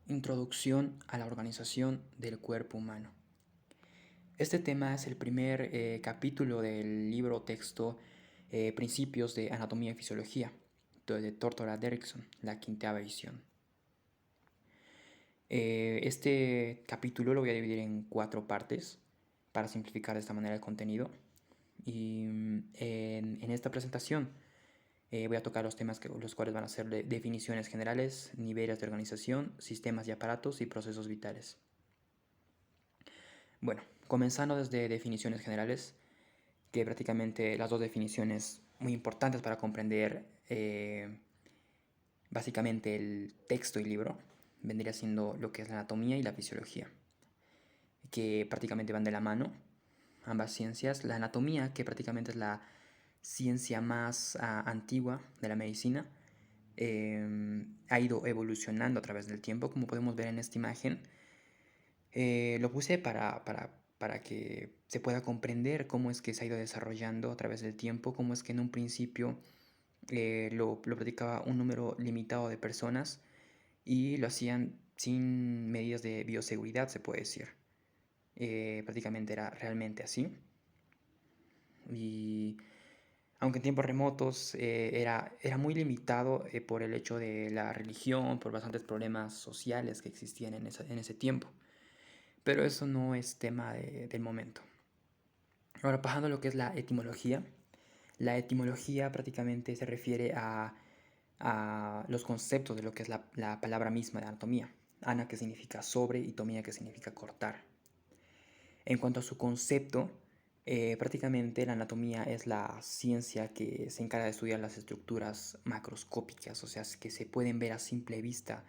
Introducción a la organización del cuerpo humano. Este tema es el primer capítulo del libro texto Principios de Anatomía y Fisiología de Tortora Derrickson, la quinta edición. Este capítulo lo voy a dividir en 4 partes para simplificar de esta manera el contenido. Y en esta presentación voy a tocar los temas los cuales van a ser definiciones generales, niveles de organización, sistemas y aparatos y procesos vitales. Bueno, comenzando desde definiciones generales, que prácticamente las dos definiciones muy importantes para comprender básicamente el texto y libro, vendría siendo lo que es la anatomía y la fisiología, que prácticamente van de la mano, ambas ciencias. La anatomía, que prácticamente es la ciencia más antigua de la medicina, ha ido evolucionando a través del tiempo, como podemos ver en esta imagen. Lo puse para que se pueda comprender cómo es que se ha ido desarrollando a través del tiempo, cómo es que en un principio lo practicaba un número limitado de personas y lo hacían sin medidas de bioseguridad, se puede decir. Prácticamente era realmente así. Y aunque en tiempos remotos era muy limitado por el hecho de la religión, por bastantes problemas sociales que existían en ese tiempo. Pero eso no es tema del momento. Ahora, pasando a lo que es la etimología. La etimología prácticamente se refiere a los conceptos de lo que es la palabra misma de anatomía. Ana, que significa sobre, y tomía, que significa cortar. En cuanto a su concepto, prácticamente la anatomía es la ciencia que se encarga de estudiar las estructuras macroscópicas, o sea, que se pueden ver a simple vista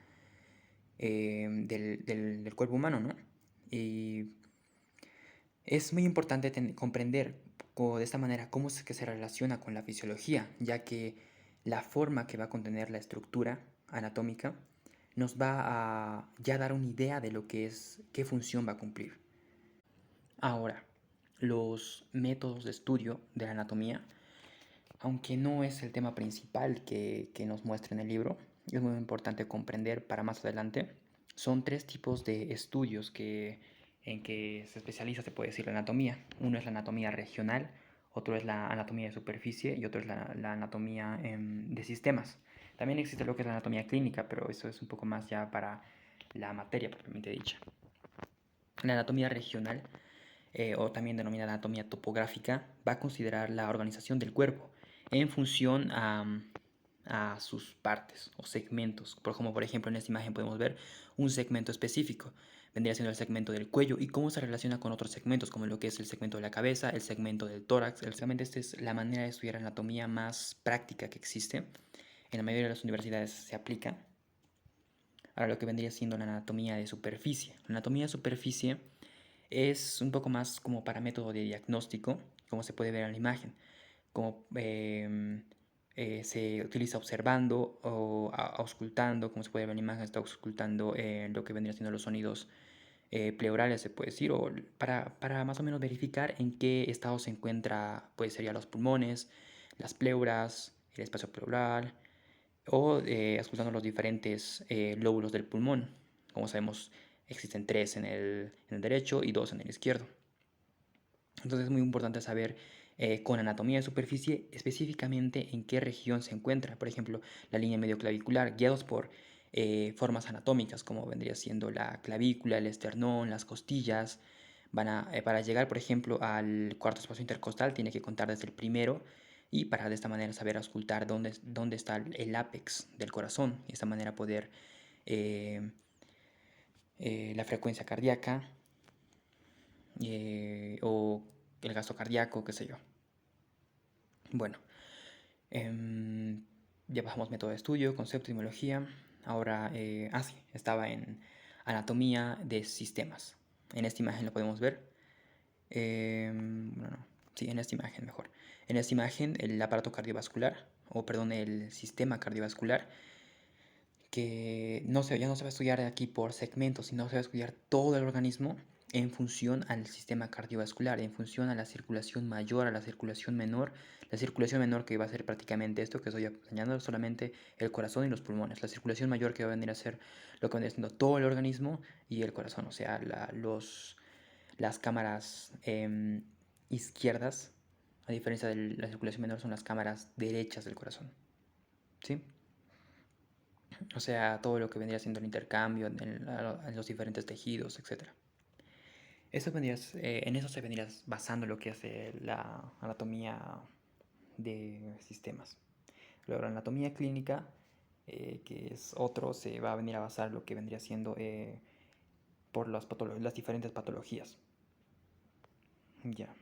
del cuerpo humano, ¿no? Y es muy importante comprender de esta manera cómo es que se relaciona con la fisiología, ya que la forma que va a contener la estructura anatómica nos va a ya dar una idea de lo que es, qué función va a cumplir. Ahora, los métodos de estudio de la anatomía, aunque no es el tema principal que nos muestra en el libro, es muy importante comprender para más adelante. Son 3 tipos de estudios en que se especializa, se puede decir, la anatomía. Uno es la anatomía regional, otro es la anatomía de superficie y otro es la anatomía de sistemas. También existe lo que es la anatomía clínica, pero eso es un poco más ya para la materia propiamente dicha. La anatomía regional, o también denominada anatomía topográfica, va a considerar la organización del cuerpo en función a sus partes o segmentos. Como por ejemplo en esta imagen podemos ver un segmento específico. Vendría siendo el segmento del cuello y cómo se relaciona con otros segmentos, como lo que es el segmento de la cabeza, el segmento del tórax. Realmente esta es la manera de estudiar anatomía más práctica que existe. En la mayoría de las universidades se aplica. Ahora lo que vendría siendo la anatomía de superficie. La anatomía de superficie es un poco más como para método de diagnóstico, como se puede ver en la imagen, como se utiliza observando o auscultando, como se puede ver en la imagen, está auscultando lo que vendrían siendo los sonidos pleurales, se puede decir, o para más o menos verificar en qué estado se encuentra, pues serían los pulmones, las pleuras, el espacio pleural, o auscultando los diferentes lóbulos del pulmón. Como sabemos, existen 3 en el derecho y 2 en el izquierdo. Entonces es muy importante saber con anatomía de superficie específicamente en qué región se encuentra. Por ejemplo, la línea medioclavicular, guiados por formas anatómicas como vendría siendo la clavícula, el esternón, las costillas. Para llegar, por ejemplo, al cuarto espacio intercostal, tiene que contar desde el primero y para de esta manera saber auscultar dónde está el ápex del corazón. Y de esta manera poder la frecuencia cardíaca o el gasto cardíaco, qué sé yo. Bueno, ya pasamos método de estudio, concepto, etimología. Ahora, sí, estaba en anatomía de sistemas. En esta imagen lo podemos ver. Bueno, no, sí, en esta imagen mejor. En esta imagen el aparato cardiovascular, o perdón, el sistema cardiovascular, que ya no se va a estudiar aquí por segmentos, sino se va a estudiar todo el organismo. en función al sistema cardiovascular, en función a la circulación mayor, a la circulación menor. La circulación menor que va a ser prácticamente esto que estoy enseñando, solamente el corazón y los pulmones. La circulación mayor que va a venir a ser lo que va a venir siendo todo el organismo y el corazón, o sea, las cámaras izquierdas, a diferencia de la circulación menor, son las cámaras derechas del corazón. ¿Sí? O sea, todo lo que vendría siendo el intercambio en los diferentes tejidos, etc. En eso se vendría basando lo que hace la anatomía de sistemas. Luego la anatomía clínica, que es otro, se va a venir a basar lo que vendría siendo por las diferentes patologías. Ya.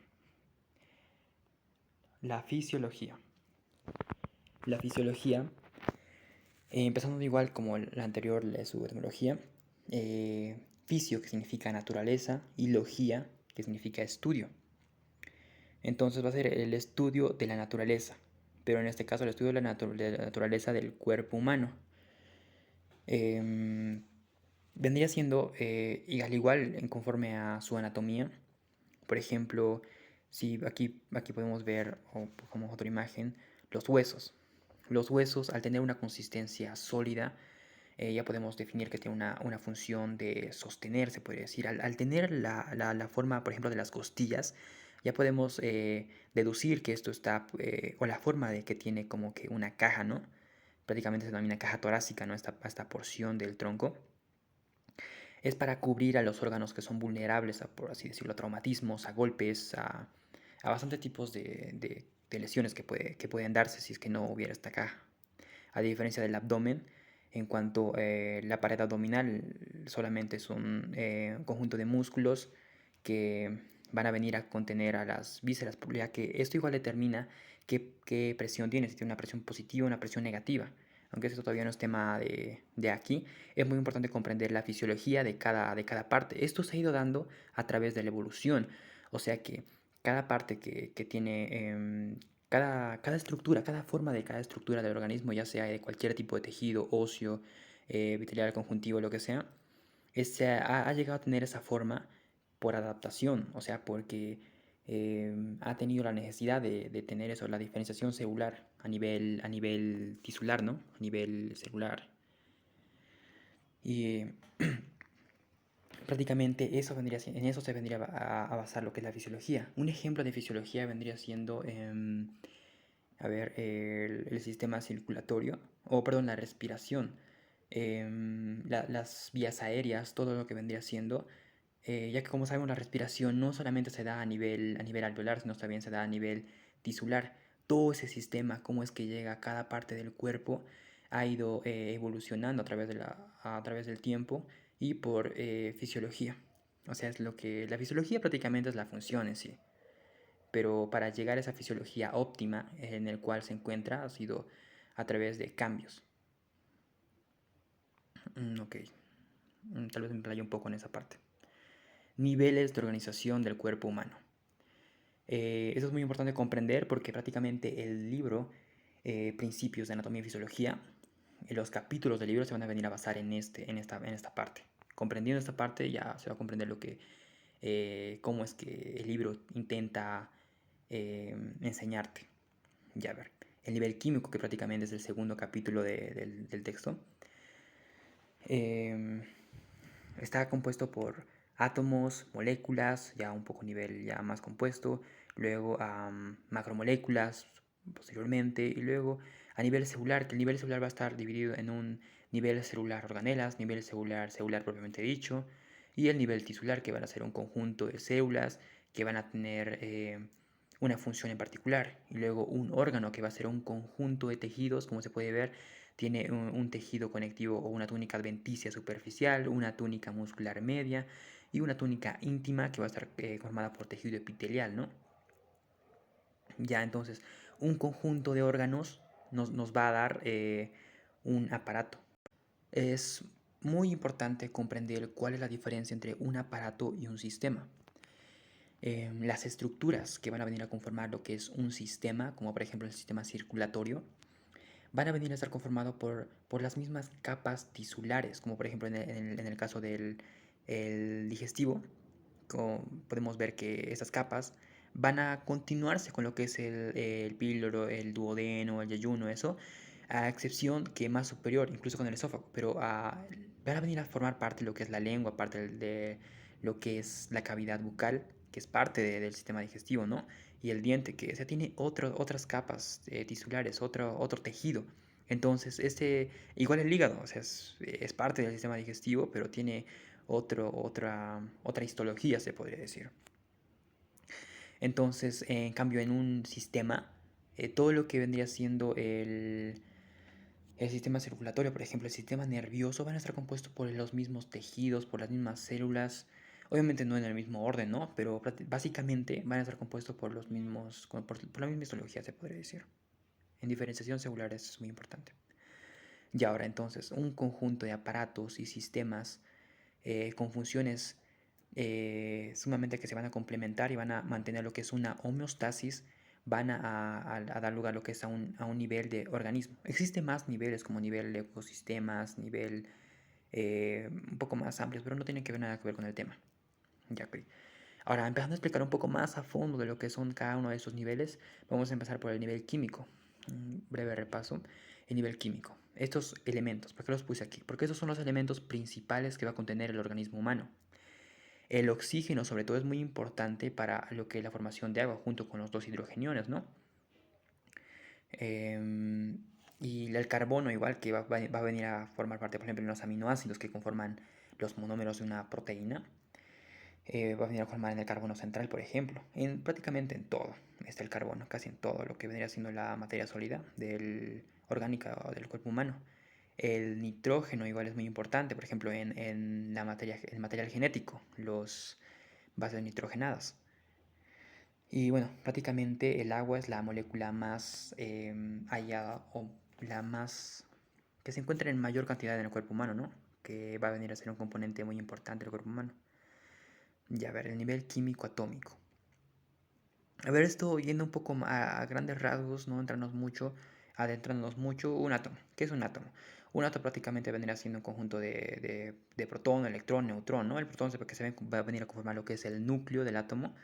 La fisiología. La fisiología, empezando igual como la anterior, su etimología, fisio, que significa naturaleza, y logía, que significa estudio. Entonces va a ser el estudio de la naturaleza, pero en este caso el estudio de la naturaleza del cuerpo humano. Vendría siendo, y al igual en conforme a su anatomía, por ejemplo, si aquí podemos ver, o como otra imagen, los huesos. Los huesos, al tener una consistencia sólida, ya podemos definir que tiene una función de sostener, se podría decir. Al tener la forma, por ejemplo, de las costillas, ya podemos deducir que esto está, o la forma de que tiene como que una caja, ¿no? Prácticamente se denomina caja torácica, ¿no? Esta porción del tronco. Es para cubrir a los órganos que son vulnerables a, por así decirlo, a traumatismos, a golpes, a bastantes tipos de lesiones que pueden darse si es que no hubiera esta caja. A diferencia del abdomen, en cuanto la pared abdominal solamente es un conjunto de músculos que van a venir a contener a las vísceras, ya que esto igual determina qué presión tiene, si tiene una presión positiva o una presión negativa. Aunque esto todavía no es tema de aquí, es muy importante comprender la fisiología de cada parte. Esto se ha ido dando a través de la evolución, o sea que cada parte que tiene cada estructura, cada forma de cada estructura del organismo, ya sea de cualquier tipo de tejido, óseo, vitelial, conjuntivo, lo que sea, ha llegado a tener esa forma por adaptación, o sea, porque ha tenido la necesidad de tener eso, la diferenciación celular a nivel tisular, ¿no? A nivel celular. Y prácticamente en eso se vendría a basar lo que es la fisiología. Un ejemplo de fisiología vendría siendo a ver, el sistema circulatorio, o perdón, la respiración, las vías aéreas, todo lo que vendría siendo, ya que como sabemos la respiración no solamente se da a nivel alveolar, sino también se da a nivel tisular. Todo ese sistema, cómo es que llega a cada parte del cuerpo, ha ido evolucionando a través del tiempo y por fisiología. O sea, es lo que la fisiología prácticamente es la función en sí, pero para llegar a esa fisiología óptima en el cual se encuentra ha sido a través de cambios. Ok, tal vez me playo un poco en esa parte. Niveles de organización del cuerpo humano. Eso es muy importante comprender porque prácticamente el libro Principios de Anatomía y Fisiología, los capítulos del libro se van a venir a basar en esta parte. Comprendiendo esta parte ya se va a comprender cómo es que el libro intenta enseñarte. Ya ver, el nivel químico, que prácticamente es el segundo capítulo del texto, eh, está compuesto por átomos, moléculas, ya un poco nivel ya más compuesto, luego macromoléculas posteriormente, y luego a nivel celular, que el nivel celular va a estar dividido en un nivel celular organelas, nivel celular propiamente dicho, y el nivel tisular, que van a ser un conjunto de células que van a tener una función en particular, y luego un órgano que va a ser un conjunto de tejidos, como se puede ver, tiene un tejido conectivo o una túnica adventicia superficial, una túnica muscular media y una túnica íntima que va a estar formada por tejido epitelial, ¿no? Ya entonces, un conjunto de órganos nos va a dar un aparato. Es muy importante comprender cuál es la diferencia entre un aparato y un sistema. Las estructuras que van a venir a conformar lo que es un sistema, como por ejemplo el sistema circulatorio, van a venir a estar conformados por las mismas capas tisulares, como por ejemplo en el caso del digestivo, podemos ver que estas capas van a continuarse con lo que es el píloro, el duodeno, el yeyuno, eso, a excepción que más superior, incluso con el esófago, pero van a venir a formar parte de lo que es la lengua, parte de lo que es la cavidad bucal, que es parte del sistema digestivo, ¿no? Y el diente, que o sea, tiene otras capas tisulares, otro tejido. Entonces, igual el hígado, o sea, es parte del sistema digestivo, pero tiene otra histología, se podría decir. Entonces, en cambio, en un sistema, todo lo que vendría siendo el sistema circulatorio, por ejemplo, el sistema nervioso, van a estar compuestos por los mismos tejidos, por las mismas células. Obviamente no en el mismo orden, ¿no? Pero básicamente van a estar compuestos por los mismos, por la misma histología, se podría decir. En diferenciación celular eso es muy importante. Y ahora entonces, un conjunto de aparatos y sistemas con funciones sumamente que se van a complementar y van a mantener lo que es una homeostasis, van a dar lugar a lo que es a un nivel de organismo. Existen más niveles como nivel de ecosistemas, nivel un poco más amplios, pero no tienen que ver nada que ver con el tema. Ya, ok. Ahora, empezando a explicar un poco más a fondo de lo que son cada uno de esos niveles, vamos a empezar por el nivel químico. Un breve repaso. El nivel químico. Estos elementos, ¿por qué los puse aquí? Porque esos son los elementos principales que va a contener el organismo humano. El oxígeno, sobre todo, es muy importante para lo que es la formación de agua, junto con los dos hidrogeniones, ¿no? Y el carbono, igual, que va a venir a formar parte, por ejemplo, en los aminoácidos que conforman los monómeros de una proteína. Va a venir a formar en el carbono central, por ejemplo. Prácticamente en todo está el carbono, casi en todo lo que vendría siendo la materia sólida orgánica del cuerpo humano. El nitrógeno igual es muy importante, por ejemplo, en el material genético, los bases nitrogenadas. Y bueno, prácticamente el agua es la molécula más hallada o la más que se encuentra en mayor cantidad en el cuerpo humano, ¿no? Que va a venir a ser un componente muy importante del cuerpo humano. Ya, a ver, el nivel químico atómico. A ver, esto yendo un poco a grandes rasgos, no adentrándonos mucho, un átomo. ¿Qué es un átomo? Un átomo prácticamente vendría siendo un conjunto de protón, electrón, neutrón, ¿no? El protón va a venir a conformar lo que es el núcleo del átomo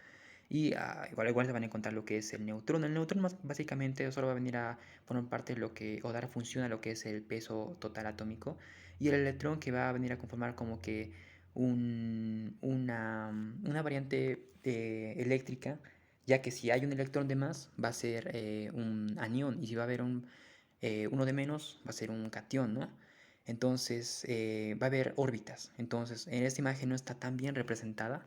y igual se van a encontrar lo que es el neutrón. El neutrón básicamente solo va a venir a formar parte de o dar función a lo que es el peso total atómico. Y el electrón que va a venir a conformar como que una variante eléctrica, ya que si hay un electrón de más va a ser un anión y si va a haber uno de menos va a ser un catión, ¿no? Entonces va a haber órbitas. Entonces en esta imagen no está tan bien representada.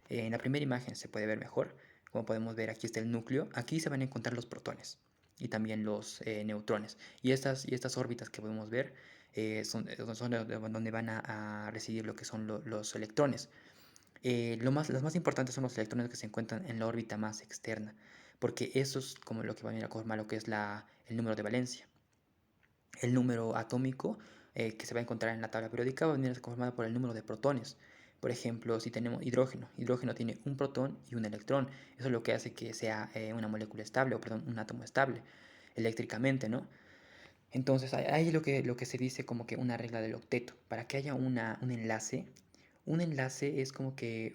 En la primera imagen se puede ver mejor. Como podemos ver, aquí está el núcleo. Aquí se van a encontrar los protones y también los neutrones. Y estas órbitas que podemos ver son donde van a residir lo que son los electrones. Los más importantes son los electrones que se encuentran en la órbita más externa, porque eso es como lo que va a venir a conformar lo que es el número de valencia. El número atómico que se va a encontrar en la tabla periódica va a venir conformado por el número de protones. Por ejemplo, si tenemos hidrógeno tiene un protón y un electrón. Eso es lo que hace que sea una molécula estable, o perdón, un átomo estable eléctricamente, ¿no? Entonces, hay lo que se dice como que una regla del octeto. Para que haya un enlace es como que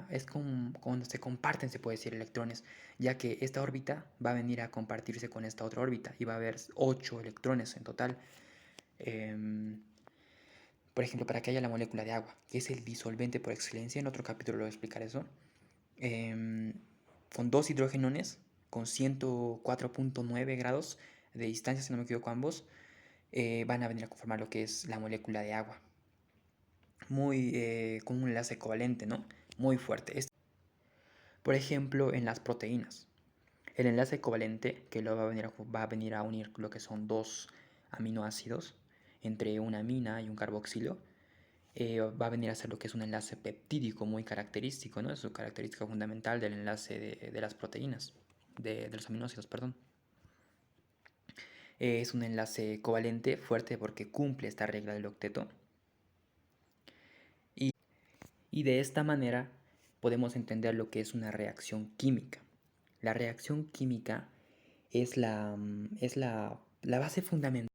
es como cuando se comparten, se puede decir, electrones, ya que esta órbita va a venir a compartirse con esta otra órbita y va a haber 8 electrones en total. Em, por ejemplo, para que haya la molécula de agua, que es el disolvente por excelencia, en otro capítulo lo voy a explicar eso, em, con dos hidrógenos con 104.9 grados de distancia, si no me equivoco ambos, van a venir a conformar lo que es la molécula de agua. Con un enlace covalente, ¿no? Muy fuerte. Por ejemplo, en las proteínas. El enlace covalente, que va a venir a unir lo que son dos aminoácidos entre una amina y un carboxilo, va a venir a ser lo que es un enlace peptídico muy característico, ¿no? Es su característica fundamental del enlace de las proteínas, de los aminoácidos, perdón. Es un enlace covalente fuerte porque cumple esta regla del octeto. Y de esta manera podemos entender lo que es una reacción química. La reacción química es la base fundamental.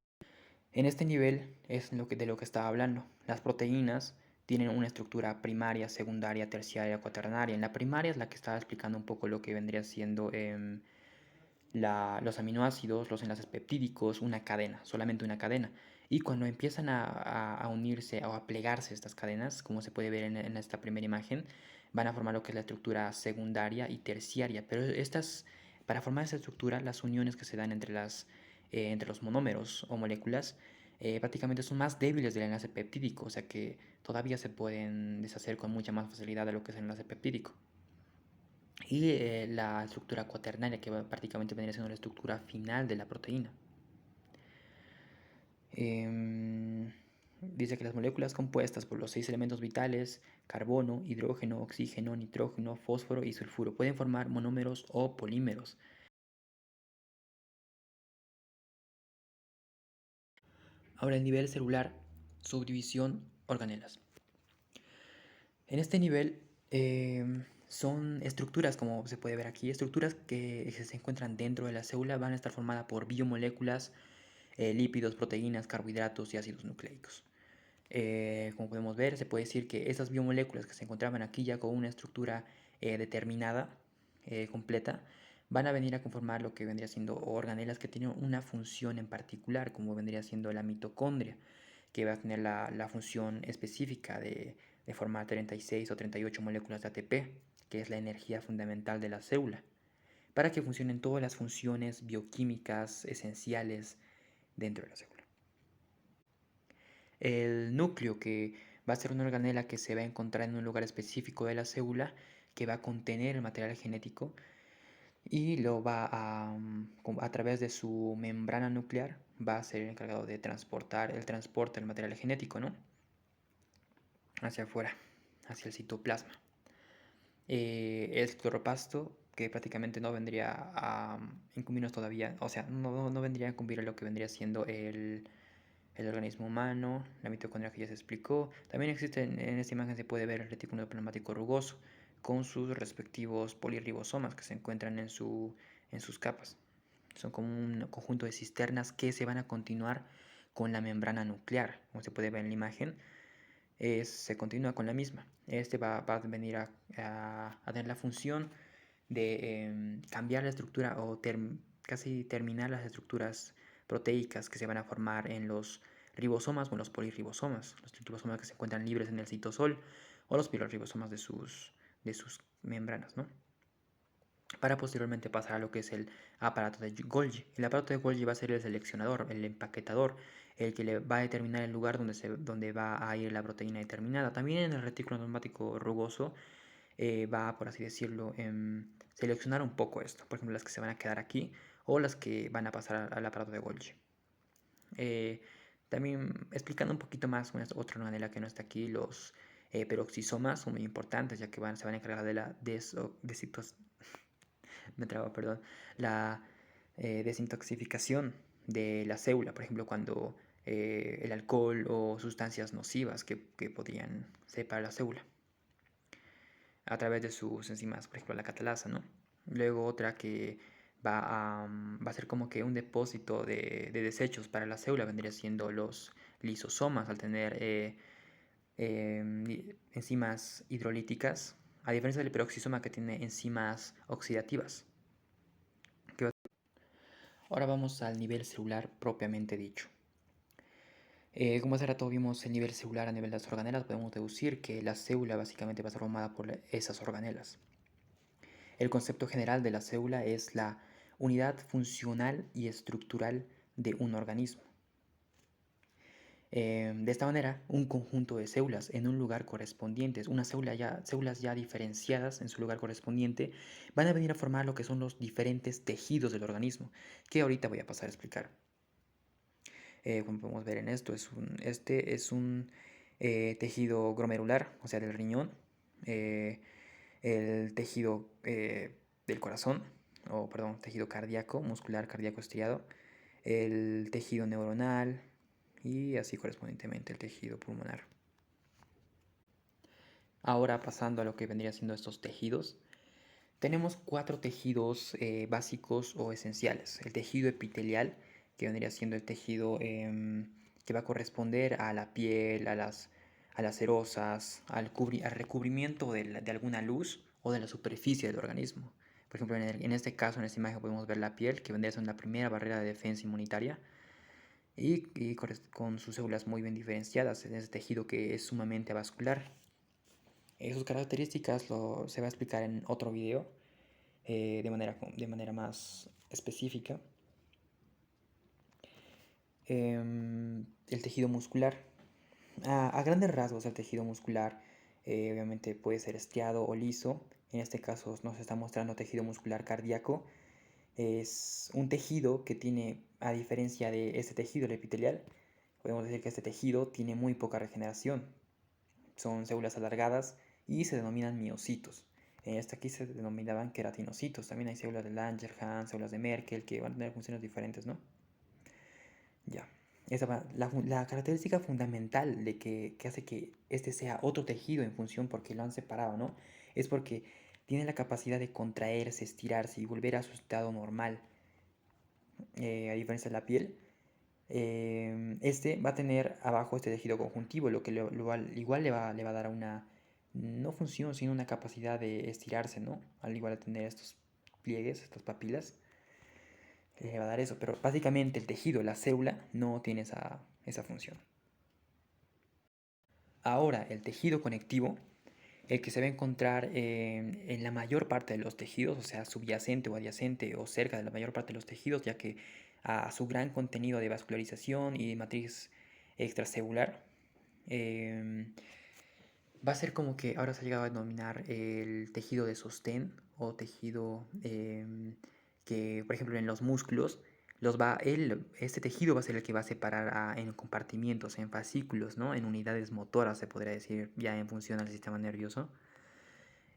En este nivel es de lo que estaba hablando. Las proteínas tienen una estructura primaria, secundaria, terciaria, cuaternaria. En la primaria es la que estaba explicando un poco lo que vendría siendo los aminoácidos, los enlaces peptídicos, una cadena, solamente una cadena. Y cuando empiezan a unirse o a plegarse estas cadenas, como se puede ver en esta primera imagen, van a formar lo que es la estructura secundaria y terciaria. Pero para formar esta estructura, las uniones que se dan entre los monómeros o moléculas prácticamente son más débiles del enlace peptídico, o sea que todavía se pueden deshacer con mucha más facilidad de lo que es el enlace peptídico. Y la estructura cuaternaria, que prácticamente vendría siendo la estructura final de la proteína. Dice que las moléculas compuestas por los 6 elementos vitales, carbono, hidrógeno, oxígeno, nitrógeno, fósforo y sulfuro, pueden formar monómeros o polímeros. Ahora, el nivel celular, subdivisión, organelas. En este nivel son estructuras, como se puede ver aquí, estructuras que se encuentran dentro de la célula, van a estar formadas por biomoléculas, lípidos, proteínas, carbohidratos y ácidos nucleicos. Como podemos ver, se puede decir que esas biomoléculas que se encontraban aquí ya con una estructura determinada, completa, van a venir a conformar lo que vendría siendo organelas que tienen una función en particular, como vendría siendo la mitocondria, que va a tener la función específica de formar 36 o 38 moléculas de ATP, que es la energía fundamental de la célula, para que funcionen todas las funciones bioquímicas esenciales dentro de la célula. El núcleo, que va a ser una organela que se va a encontrar en un lugar específico de la célula, que va a contener el material genético y lo va a través de su membrana nuclear, va a ser el encargado de transportar el transporte del material genético, ¿no? Hacia afuera, hacia el citoplasma. El cloroplasto, que prácticamente no vendría a incumbirnos todavía, o sea, no vendría a incumbir lo que vendría siendo el organismo humano, la mitocondria que ya se explicó. También existe en esta imagen, se puede ver el retículo plasmático rugoso con sus respectivos polirribosomas que se encuentran en sus capas. Son como un conjunto de cisternas que se van a continuar con la membrana nuclear, como se puede ver en la imagen. Se continúa con la misma. Este va a venir a tener la función de cambiar la estructura o casi terminar las estructuras proteicas que se van a formar en los ribosomas o en los polirribosomas, los ribosomas que se encuentran libres en el citosol o los polirribosomas de sus membranas, ¿no? Para posteriormente pasar a lo que es el aparato de Golgi. El aparato de Golgi va a ser el seleccionador, el empaquetador, el que le va a determinar el lugar donde va a ir la proteína determinada. También en el retículo plasmático rugoso va, por así decirlo, seleccionar un poco esto. Por ejemplo, las que se van a quedar aquí o las que van a pasar al aparato de Golgi. También explicando un poquito más otra organela que no está aquí, los peroxisomas son muy importantes, ya que se van a encargar de la la desintoxicación de la célula, por ejemplo, cuando el alcohol o sustancias nocivas que podrían ser para la célula, a través de sus enzimas, por ejemplo, la catalasa, ¿no? Luego otra que va a ser como que un depósito de desechos para la célula, vendría siendo los lisosomas, al tener enzimas hidrolíticas, a diferencia del peroxisoma que tiene enzimas oxidativas. Ahora vamos al nivel celular propiamente dicho. Como hace rato vimos el nivel celular a nivel de las organelas, podemos deducir que la célula básicamente va a estar formada por esas organelas. El concepto general de la célula es la unidad funcional y estructural de un organismo. De esta manera, un conjunto de células en un lugar correspondiente, células ya diferenciadas en su lugar correspondiente, van a venir a formar lo que son los diferentes tejidos del organismo, que ahorita voy a pasar a explicar. Como podemos ver en esto, este es un tejido glomerular, o sea, del riñón, el tejido del corazón, tejido cardíaco, muscular cardíaco estriado, el tejido neuronal y así correspondientemente el tejido pulmonar. Ahora pasando a lo que vendría siendo estos tejidos, tenemos 4 tejidos básicos o esenciales. El tejido epitelial, que vendría siendo el tejido que va a corresponder a la piel, a las serosas, al recubrimiento de alguna luz o de la superficie del organismo. Por ejemplo, en este caso, en esta imagen podemos ver la piel, que vendría a ser la primera barrera de defensa inmunitaria, y con sus células muy bien diferenciadas en ese tejido que es sumamente vascular. Sus características se va a explicar en otro video de manera más específica. El tejido muscular. A grandes rasgos, el tejido muscular obviamente puede ser estriado o liso. En este caso nos está mostrando tejido muscular cardíaco. Es un tejido que tiene, a diferencia de este tejido, el epitelial, podemos decir que este tejido tiene muy poca regeneración. Son células alargadas y se denominan miocitos. En este aquí se denominaban queratinocitos. También hay células de Langerhans, células de Merkel, que van a tener funciones diferentes, ¿no? Ya. La característica fundamental que hace que este sea otro tejido en función porque lo han separado, ¿no? Es porque tiene la capacidad de contraerse, estirarse y volver a su estado normal. A diferencia de la piel, este va a tener abajo este tejido conjuntivo, lo que igual le va a dar una, no función, sino una capacidad de estirarse, ¿no? Al igual de tener estos pliegues, estas papilas, le va a dar eso. Pero básicamente el tejido, la célula, no tiene esa función. Ahora, el tejido conectivo, el que se va a encontrar en la mayor parte de los tejidos, o sea, subyacente o adyacente o cerca de la mayor parte de los tejidos, ya que a su gran contenido de vascularización y de matriz extracelular, va a ser como que ahora se ha llegado a denominar el tejido de sostén o tejido que, por ejemplo, en los músculos, este tejido va a ser el que va a separar en compartimientos, en fascículos, ¿no? En unidades motoras, se podría decir, ya en función al sistema nervioso.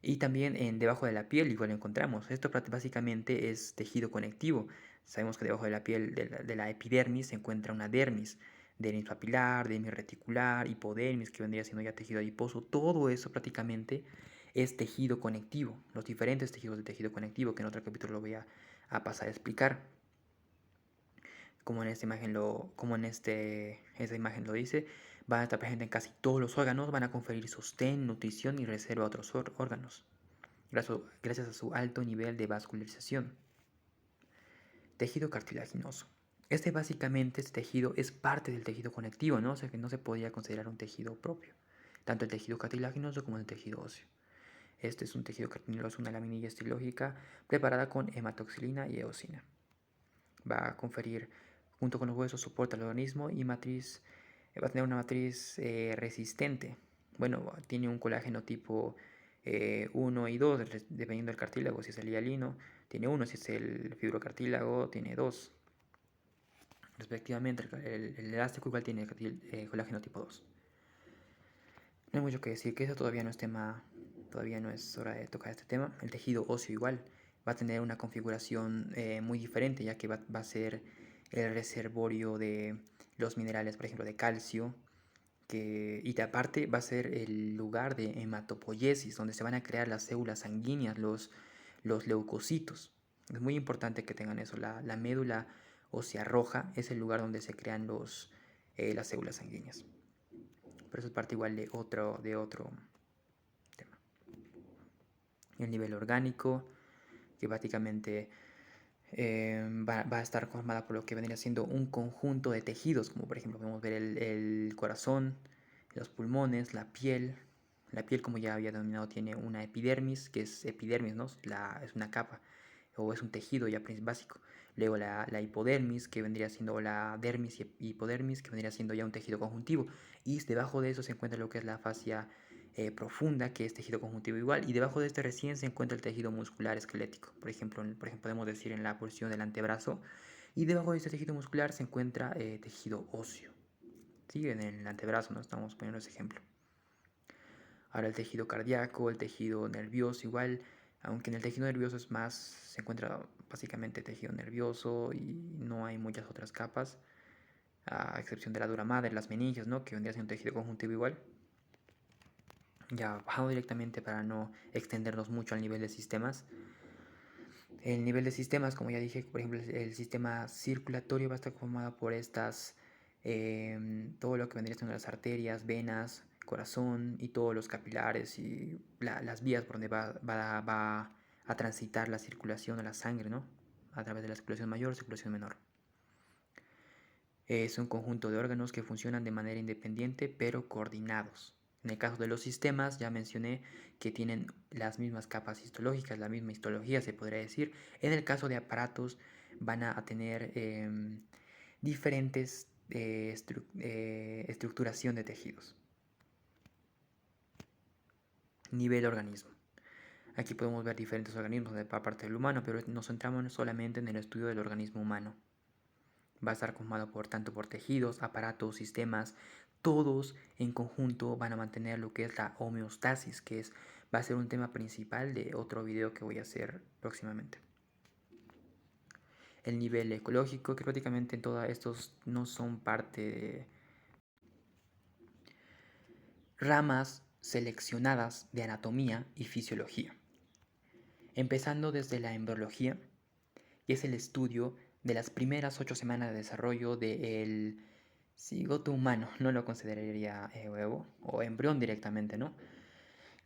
Y también debajo de la piel igual lo encontramos. Esto básicamente es tejido conectivo. Sabemos que debajo de la piel de la epidermis se encuentra una dermis papilar, dermis reticular, hipodermis, que vendría siendo ya tejido adiposo. Todo eso prácticamente es tejido conectivo. Los diferentes tejidos de tejido conectivo, que en otro capítulo lo voy a pasar a explicar. Como en esta imagen esta imagen lo dice, van a estar presentes en casi todos los órganos, van a conferir sostén, nutrición y reserva a otros órganos, gracias a su alto nivel de vascularización. Tejido cartilaginoso. Este tejido es parte del tejido conectivo, ¿no? O sea que no se podría considerar un tejido propio, tanto el tejido cartilaginoso como el tejido óseo. Este es un tejido cartilaginoso, una laminilla estilógica preparada con hematoxilina y eosina. Va a conferir, junto con los huesos, soporte al organismo y va a tener una matriz resistente. Bueno, tiene un colágeno tipo 1 y 2, dependiendo del cartílago, si es el hialino, tiene 1, si es el fibrocartílago, tiene 2. Respectivamente, el elástico igual tiene colágeno tipo 2. No hay mucho que decir, que eso todavía no es tema, todavía no es hora de tocar este tema. El tejido óseo igual va a tener una configuración muy diferente, ya que va a ser el reservorio de los minerales, por ejemplo, de calcio, y aparte va a ser el lugar de hematopoiesis, donde se van a crear las células sanguíneas, los leucocitos. Es muy importante que tengan eso. La médula ósea roja es el lugar donde se crean las células sanguíneas. Pero eso es parte igual de otro tema. El nivel orgánico, que básicamente va a estar formada por lo que vendría siendo un conjunto de tejidos, como por ejemplo podemos ver el corazón, los pulmones, la piel. La piel, como ya había denominado, tiene una epidermis, que es epidermis, ¿no? Es una capa, o es un tejido ya básico. Luego la hipodermis, que vendría siendo la dermis y hipodermis, que vendría siendo ya un tejido conjuntivo. Y debajo de eso se encuentra lo que es la fascia profunda, que es tejido conjuntivo igual, y debajo de este recién se encuentra el tejido muscular esquelético, por ejemplo podemos decir en la porción del antebrazo, y debajo de este tejido muscular se encuentra tejido óseo. Sí, en el antebrazo, no estamos poniendo ese ejemplo. Ahora el tejido cardíaco, el tejido nervioso igual, aunque en el tejido nervioso se encuentra básicamente tejido nervioso y no hay muchas otras capas, a excepción de la dura madre, las meninges, ¿no? Que vendría siendo un tejido conjuntivo igual. Ya bajamos directamente para no extendernos mucho al nivel de sistemas. El nivel de sistemas, como ya dije, por ejemplo, el sistema circulatorio va a estar formado por todo lo que vendría siendo las arterias, venas, corazón y todos los capilares y las vías por donde va a transitar la circulación de la sangre, ¿no? A través de la circulación mayor o circulación menor. Es un conjunto de órganos que funcionan de manera independiente pero coordinados. En el caso de los sistemas, ya mencioné que tienen las mismas capas histológicas, la misma histología se podría decir. En el caso de aparatos, van a tener diferentes estructuración de tejidos. Nivel organismo. Aquí podemos ver diferentes organismos de parte del humano, pero nos centramos solamente en el estudio del organismo humano. Va a estar conformado tanto por tejidos, aparatos, sistemas, todos en conjunto van a mantener lo que es la homeostasis, va a ser un tema principal de otro video que voy a hacer próximamente. El nivel ecológico, que prácticamente todos estos no son parte de ramas seleccionadas de anatomía y fisiología. Empezando desde la embriología, que es el estudio de las primeras 8 semanas de desarrollo del cigoto humano. No lo consideraría huevo o embrión directamente, ¿no?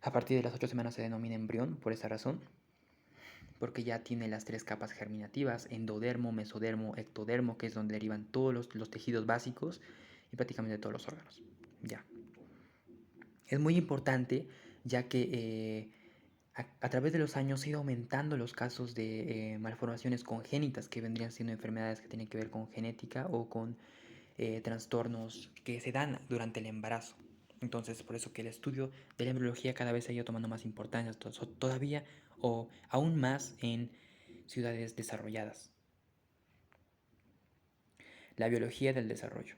A partir de las 8 semanas se denomina embrión por esa razón, porque ya tiene las 3 capas germinativas: endodermo, mesodermo, ectodermo, que es donde derivan todos los tejidos básicos y prácticamente todos los órganos. Ya. Es muy importante, ya que a través de los años ha ido aumentando los casos de malformaciones congénitas, que vendrían siendo enfermedades que tienen que ver con genética o con trastornos que se dan durante el embarazo. Entonces, por eso que el estudio de la embriología cada vez ha ido tomando más importancia todavía o aún más en ciudades desarrolladas. La biología del desarrollo.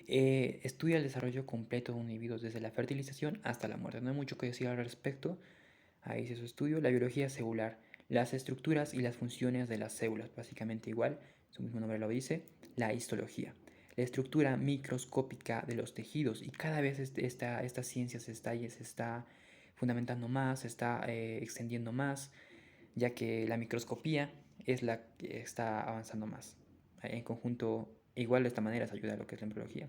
Estudia el desarrollo completo de un individuo desde la fertilización hasta la muerte. No hay mucho que decir al respecto. Ahí dice su estudio. La biología celular. Las estructuras y las funciones de las células. Básicamente igual, su mismo nombre lo dice. La histología. La estructura microscópica de los tejidos. Y cada vez esta ciencia se está fundamentando más, se está extendiendo más, ya que la microscopía es la que está avanzando más. En conjunto, igual de esta manera se ayuda a lo que es la embriología.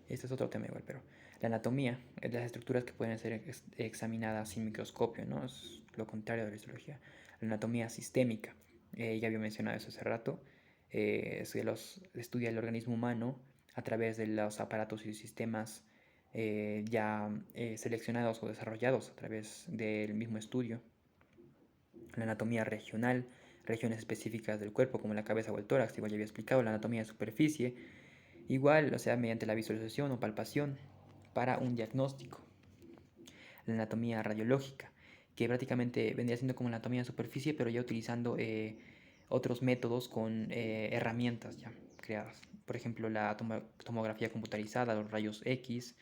Este es otro tema igual, pero la anatomía es de las estructuras que pueden ser examinadas sin microscopio, ¿no? Es lo contrario de la histología. La anatomía sistémica, ya había mencionado eso hace rato, estudia el organismo humano a través de los aparatos y sistemas ya seleccionados o desarrollados a través del mismo estudio. La anatomía regional, regiones específicas del cuerpo como la cabeza o el tórax, igual ya había explicado. La anatomía de superficie, igual, o sea, mediante la visualización o palpación para un diagnóstico. La anatomía radiológica, que prácticamente vendría siendo como la anatomía de superficie, pero ya utilizando otros métodos con herramientas ya creadas. Por ejemplo, la tomografía computarizada, los rayos X,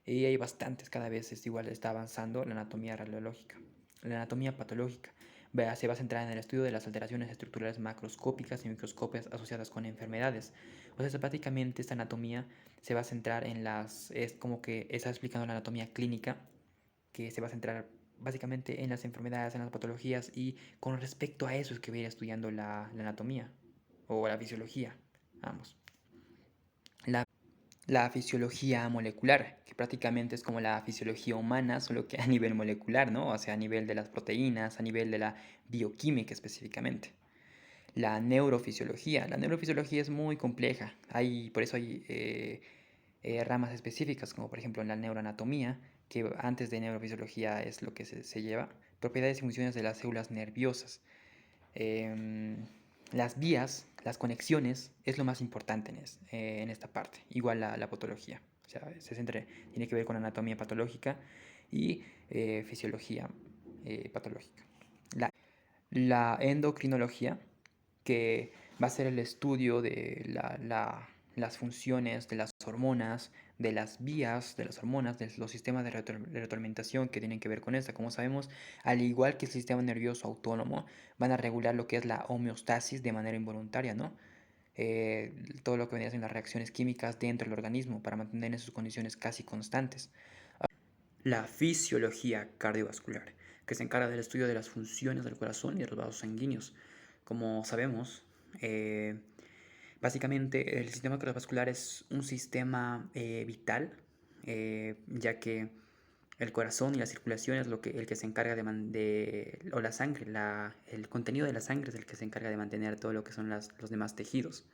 y hay bastantes, cada vez igual está avanzando la anatomía radiológica. La anatomía patológica se va a centrar en el estudio de las alteraciones estructurales macroscópicas y microscópicas asociadas con enfermedades. O sea, prácticamente esta anatomía se va a centrar es como que está explicando la anatomía clínica, que se va a centrar básicamente en las enfermedades, en las patologías, y con respecto a eso es que voy a ir estudiando la anatomía o la fisiología, ambos. La fisiología molecular, que prácticamente es como la fisiología humana, solo que a nivel molecular, ¿no? O sea, a nivel de las proteínas, a nivel de la bioquímica específicamente. La neurofisiología. La neurofisiología es muy compleja. Por eso hay ramas específicas, como por ejemplo en la neuroanatomía, que antes de neurofisiología es lo que se lleva. Propiedades y funciones de las células nerviosas. Las vías, las conexiones, es lo más importante en esta parte. Igual la patología. O sea, tiene que ver con anatomía patológica y fisiología patológica. La endocrinología, que va a ser el estudio de las funciones de las hormonas, de las vías de las hormonas, de los sistemas de retroalimentación que tienen que ver con esta. Como sabemos, al igual que el sistema nervioso autónomo, van a regular lo que es la homeostasis de manera involuntaria, ¿no? Todo lo que vendría siendo las reacciones químicas dentro del organismo para mantener en sus condiciones casi constantes. La fisiología cardiovascular, que se encarga del estudio de las funciones del corazón y de los vasos sanguíneos. Como sabemos, básicamente el sistema cardiovascular es un sistema vital ya que el corazón y la circulación es el que se encarga o la sangre, el contenido de la sangre es el que se encarga de mantener todo lo que son los demás tejidos.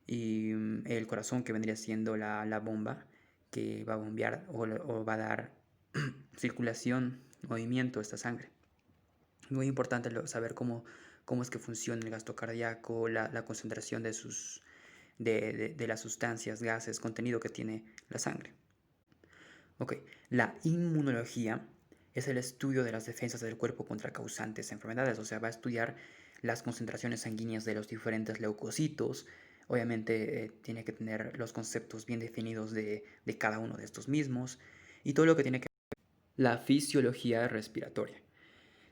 Y el corazón, que vendría siendo la bomba que va a bombear o va a dar circulación, movimiento a esta sangre. Muy importante saber cómo es que funciona el gasto cardíaco, la concentración de las sustancias, gases, contenido que tiene la sangre. Ok, la inmunología es el estudio de las defensas del cuerpo contra causantes de enfermedades, o sea, va a estudiar las concentraciones sanguíneas de los diferentes leucocitos. Obviamente tiene que tener los conceptos bien definidos de cada uno de estos mismos y todo lo que tiene que ver con la fisiología respiratoria,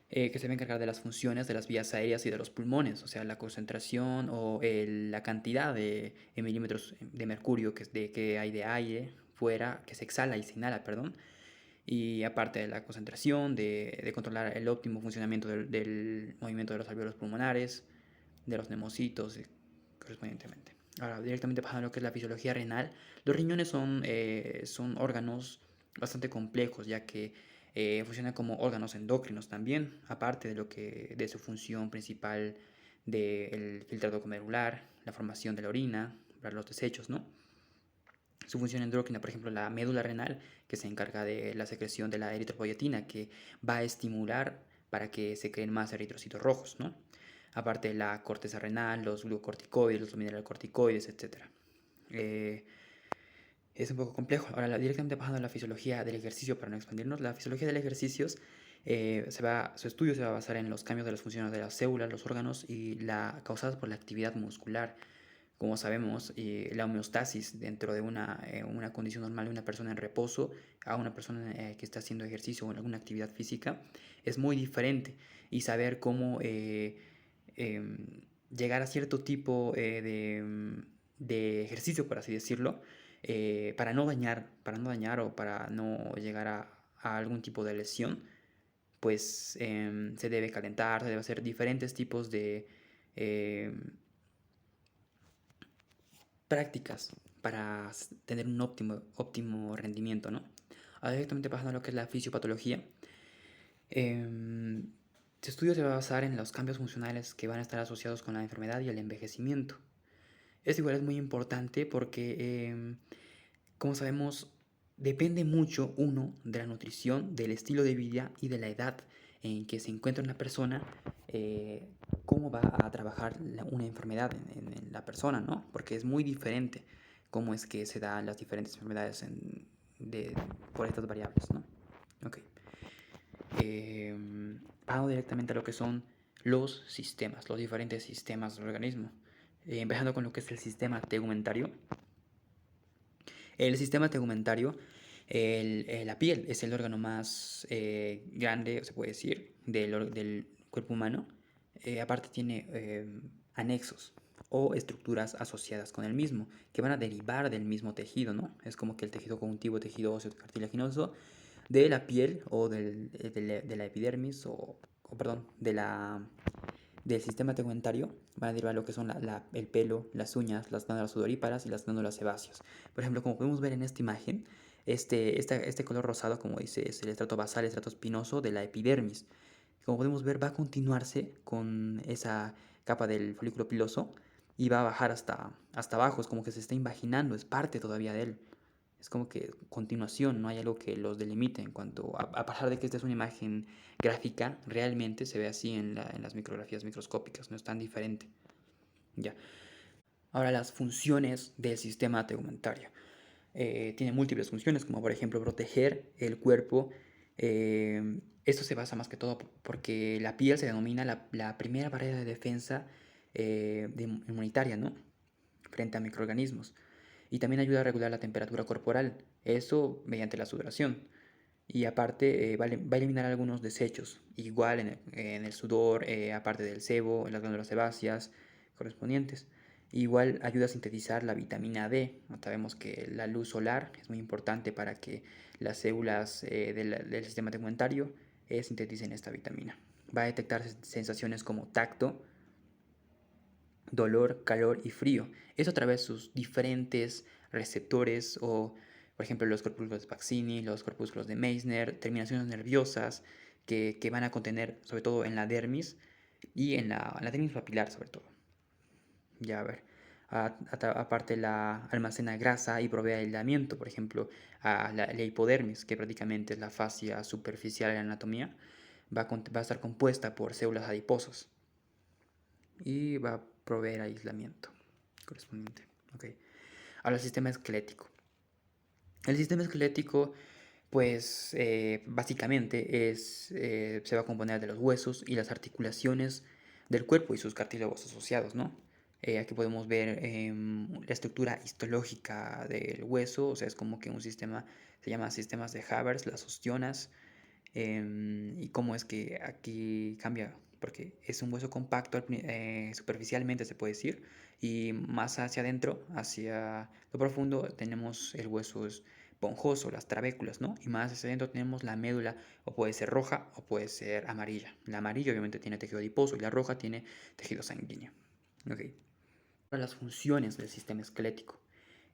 que se va a encargar de las funciones de las vías aéreas y de los pulmones, o sea, la concentración o la cantidad de milímetros de mercurio que hay de aire fuera, que se exhala y se inhala, perdón, y aparte de la concentración, de controlar el óptimo funcionamiento del movimiento de los alvéolos pulmonares, de los neumocitos, correspondientemente. Ahora, directamente pasando a lo que es la fisiología renal, los riñones son órganos bastante complejos, ya que funcionan como órganos endocrinos también, aparte de su función principal del filtrado glomerular, la formación de la orina, para los desechos, ¿no? Su función endocrina, por ejemplo, la médula renal, que se encarga de la secreción de la eritropoyetina, que va a estimular para que se creen más eritrocitos rojos, ¿no? Aparte de la corteza renal, los glucocorticoides, los mineralocorticoides, etc. Es un poco complejo. Ahora, directamente pasando a la fisiología del ejercicio, para no expandirnos, la fisiología del ejercicio, su estudio se va a basar en los cambios de las funciones de las células, los órganos y causadas por la actividad muscular. Como sabemos, la homeostasis dentro de una condición normal de una persona en reposo a una persona que está haciendo ejercicio o alguna actividad física es muy diferente. Y saber cómo llegar a cierto tipo de ejercicio, por así decirlo, para no dañar o para no llegar a algún tipo de lesión, pues se debe calentar, se debe hacer diferentes tipos de prácticas para tener un óptimo rendimiento, ¿no? Ahora, directamente pasando a lo que es la fisiopatología, este estudio se va a basar en los cambios funcionales que van a estar asociados con la enfermedad y el envejecimiento. Esto igual es muy importante porque, como sabemos, depende mucho, uno, de la nutrición, del estilo de vida y de la edad en que se encuentra una persona, cómo va a trabajar una enfermedad en la persona, ¿no? Porque es muy diferente cómo es que se dan las diferentes enfermedades por estas variables, ¿no? Ok. Pasando directamente a lo que son los sistemas, los diferentes sistemas del organismo. Empezando con lo que es el sistema tegumentario. El sistema tegumentario, la piel es el órgano más grande, se puede decir, del cuerpo humano. Aparte tiene anexos o estructuras asociadas con el mismo, que van a derivar del mismo tejido, ¿no? Es como que el tejido conjuntivo, tejido óseo, cartilaginoso, de la piel o de la epidermis, perdón, del sistema tegumentario van a derivar lo que son el pelo, las uñas, las glándulas sudoríparas y las glándulas sebáceas. Por ejemplo, como podemos ver en esta imagen, este color rosado, como dice, es el estrato basal, el estrato espinoso de la epidermis. Como podemos ver, va a continuarse con esa capa del folículo piloso y va a bajar hasta abajo. Es como que se está invaginando, es parte todavía de él. Es como que continuación, no hay algo que los delimite en cuanto a pesar de que esta es una imagen gráfica, realmente se ve así en las micrografías microscópicas, no es tan diferente. Ya. Ahora, las funciones del sistema tegumentario. Tiene múltiples funciones, como por ejemplo proteger el cuerpo. Esto se basa más que todo porque la piel se denomina la primera barrera de defensa inmunitaria, ¿no? Frente a microorganismos. Y también ayuda a regular la temperatura corporal, eso mediante la sudoración. Y aparte va a eliminar algunos desechos, igual en el sudor, aparte del sebo, en las glándulas sebáceas correspondientes. Igual ayuda a sintetizar la vitamina D. Sabemos que la luz solar es muy importante para que las células del sistema tegumentario sinteticen esta vitamina. Va a detectar sensaciones como tacto, dolor, calor y frío. Eso a través de sus diferentes receptores o Por ejemplo, los corpúsculos de Pacini, los corpúsculos de Meissner, terminaciones nerviosas que van a contener, sobre todo en la dermis y en la dermis papilar, sobre todo. Ya, a ver. Aparte la almacena grasa y provee aislamiento, por ejemplo, la hipodermis, que prácticamente es la fascia superficial de la anatomía, va a estar compuesta por células adiposas y va a proveer aislamiento correspondiente. Okay. Ahora el sistema esquelético. El sistema esquelético, pues básicamente se va a componer de los huesos y las articulaciones del cuerpo y sus cartílagos asociados, ¿no? Aquí podemos ver la estructura histológica del hueso, o sea, es como que un sistema, se llama sistemas de Haber, las ostionas, y cómo es que aquí cambia, porque es un hueso compacto superficialmente se puede decir, y más hacia adentro, hacia lo profundo, tenemos el hueso esponjoso, las trabéculas, ¿no? Y más hacia adentro tenemos la médula, o puede ser roja o puede ser amarilla. La amarilla obviamente tiene tejido adiposo y la roja tiene tejido sanguíneo. Okay. Ahora las funciones del sistema esquelético.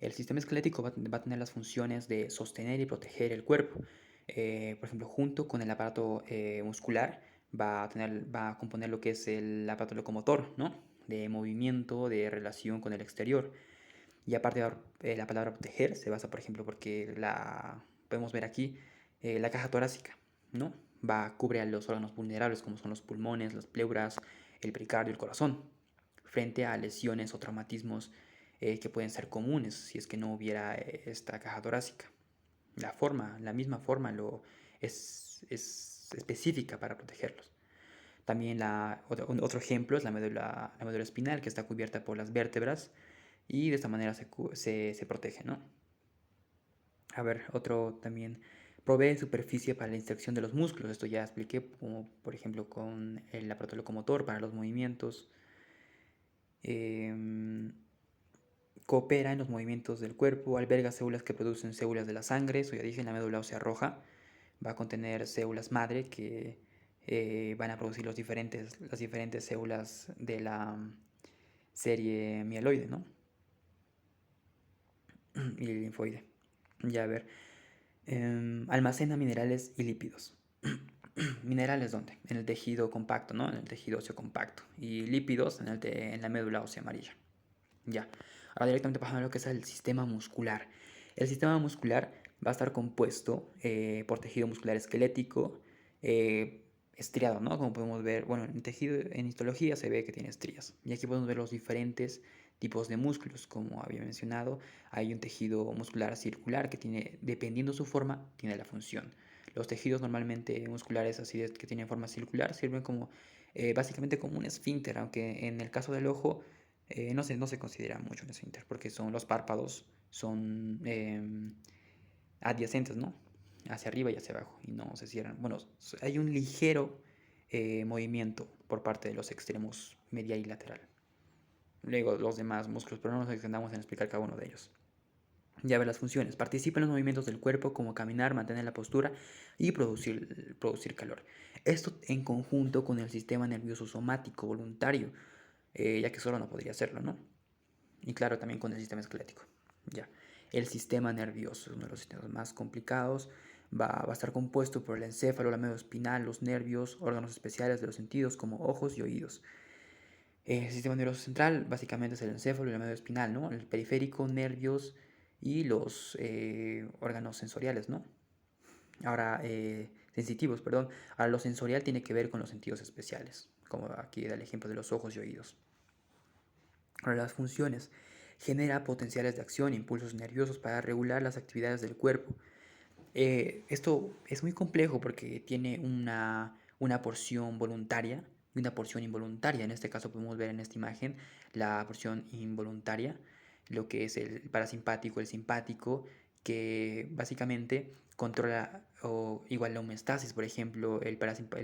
El sistema esquelético va a tener las funciones de sostener y proteger el cuerpo. Por ejemplo, junto con el aparato muscular va a componer lo que es el aparato locomotor, ¿no? De movimiento, de relación con el exterior. Y aparte la palabra proteger se basa, por ejemplo, porque podemos ver aquí la caja torácica, ¿no? Cubre a los órganos vulnerables como son los pulmones, las pleuras, el pericardio, el corazón, frente a lesiones o traumatismos que pueden ser comunes si es que no hubiera esta caja torácica. La misma forma es específica para protegerlos. También otro ejemplo es la médula espinal, que está cubierta por las vértebras y de esta manera se protege, ¿no? A ver, otro también provee superficie para la inserción de los músculos. Esto ya expliqué, como por ejemplo con el aparato locomotor para los movimientos. Coopera en los movimientos del cuerpo, alberga células que producen células de la sangre. Eso ya dije, en la médula ósea roja va a contener células madre que van a producir las diferentes células de la serie mieloide, ¿no? Y el linfoide. Ya a ver. Almacena minerales y lípidos. ¿Minerales dónde? En el tejido compacto, ¿no? En el tejido óseo compacto. Y lípidos en la médula ósea amarilla. Ya. Ahora directamente pasando a lo que es el sistema muscular. El sistema muscular va a estar compuesto por tejido muscular esquelético, estriado, ¿no? Como podemos ver, bueno, en histología se ve que tiene estrías. Y aquí podemos ver los diferentes tipos de músculos, como había mencionado. Hay un tejido muscular circular que tiene, dependiendo su forma, tiene la función. Los tejidos normalmente musculares así que tienen forma circular sirven como básicamente como un esfínter, aunque en el caso del ojo no se considera mucho un esfínter porque son los párpados son adyacentes, ¿no? Hacia arriba y hacia abajo y no se cierran. Bueno, hay un ligero movimiento por parte de los extremos medial y lateral. Luego los demás músculos, pero no nos extendamos en explicar cada uno de ellos. Ya ver las funciones. Participa en los movimientos del cuerpo como caminar, mantener la postura y producir calor. Esto en conjunto con el sistema nervioso somático voluntario, ya que solo no podría hacerlo, ¿no? Y claro, también con el sistema esquelético. Ya. El sistema nervioso es uno de los sistemas más complicados. Va a estar compuesto por el encéfalo, la médula espinal, los nervios, órganos especiales de los sentidos como ojos y oídos. El sistema nervioso central básicamente es el encéfalo y la médula espinal, ¿no? El periférico, nervios y los órganos sensoriales, ¿no? Ahora, sensitivos, perdón. Ahora, lo sensorial tiene que ver con los sentidos especiales, como aquí da el ejemplo de los ojos y oídos. Ahora, las funciones. Genera potenciales de acción, impulsos nerviosos para regular las actividades del cuerpo. Esto es muy complejo porque tiene una porción voluntaria y una porción involuntaria. En este caso podemos ver en esta imagen la porción involuntaria, lo que es el parasimpático, el simpático, que básicamente controla o igual la homeostasis. Por ejemplo, el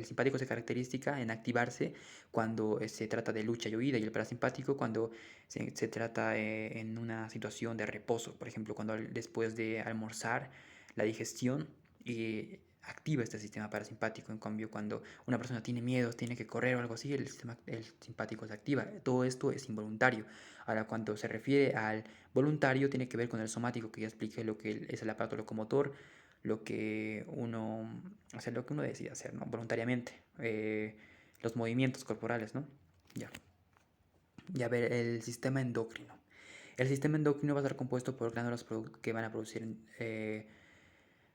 simpático se caracteriza en activarse cuando se trata de lucha y huida, y el parasimpático cuando se trata en una situación de reposo. Por ejemplo, cuando después de almorzar, la digestión y activa este sistema parasimpático. En cambio, cuando una persona tiene miedo, tiene que correr o algo así, el simpático se activa. Todo esto es involuntario. Ahora, cuando se refiere al voluntario, tiene que ver con el somático, que ya expliqué lo que es el aparato locomotor, lo que uno, o sea, lo que uno decide hacer, ¿no? Voluntariamente. Los movimientos corporales, ¿no? Ya. Y a ver, el sistema endocrino. El sistema endocrino va a estar compuesto por glándulas que van a producir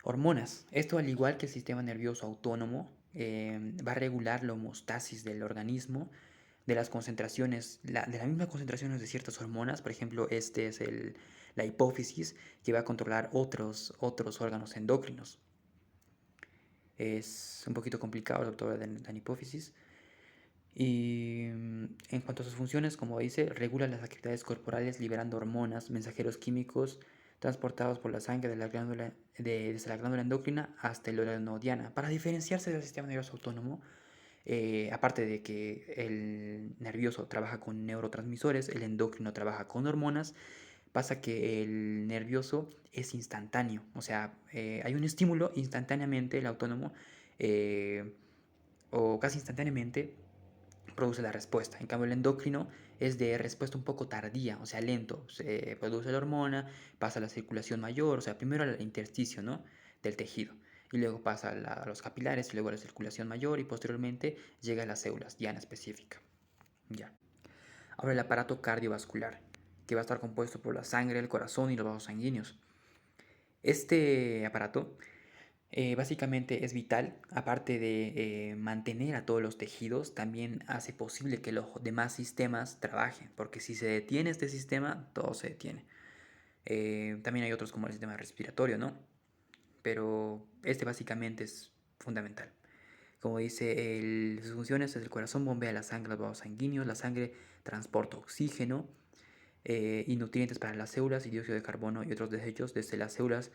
hormonas. Esto, al igual que el sistema nervioso autónomo, va a regular la homeostasis del organismo, de las concentraciones, de las mismas concentraciones de ciertas hormonas. Por ejemplo, este es la hipófisis, que va a controlar otros órganos endocrinos. Es un poquito complicado el doctor de la hipófisis. Y en cuanto a sus funciones, como dice, regula las actividades corporales liberando hormonas, mensajeros químicos transportados por la sangre de la glándula, desde la glándula endocrina hasta el órgano diana. Para diferenciarse del sistema nervioso autónomo, aparte de que el nervioso trabaja con neurotransmisores, el endocrino trabaja con hormonas, pasa que el nervioso es instantáneo. O sea, hay un estímulo instantáneamente, el autónomo, o casi instantáneamente produce la respuesta. En cambio, el endocrino es de respuesta un poco tardía, o sea, lento. Se produce la hormona, pasa a la circulación mayor, o sea, primero al intersticio, ¿no? Del tejido. Y luego pasa a los capilares, y luego a la circulación mayor y posteriormente llega a las células diana específica. Ya. Ahora el aparato cardiovascular, que va a estar compuesto por la sangre, el corazón y los vasos sanguíneos. Este aparato básicamente es vital, aparte de mantener a todos los tejidos, también hace posible que los demás sistemas trabajen, porque si se detiene este sistema, todo se detiene. También hay otros como el sistema respiratorio, ¿no? Pero este básicamente es fundamental. Como dice, sus funciones es el corazón bombea la sangre a los vasos sanguíneos, la sangre transporta oxígeno, y nutrientes para las células y dióxido de carbono y otros desechos desde las células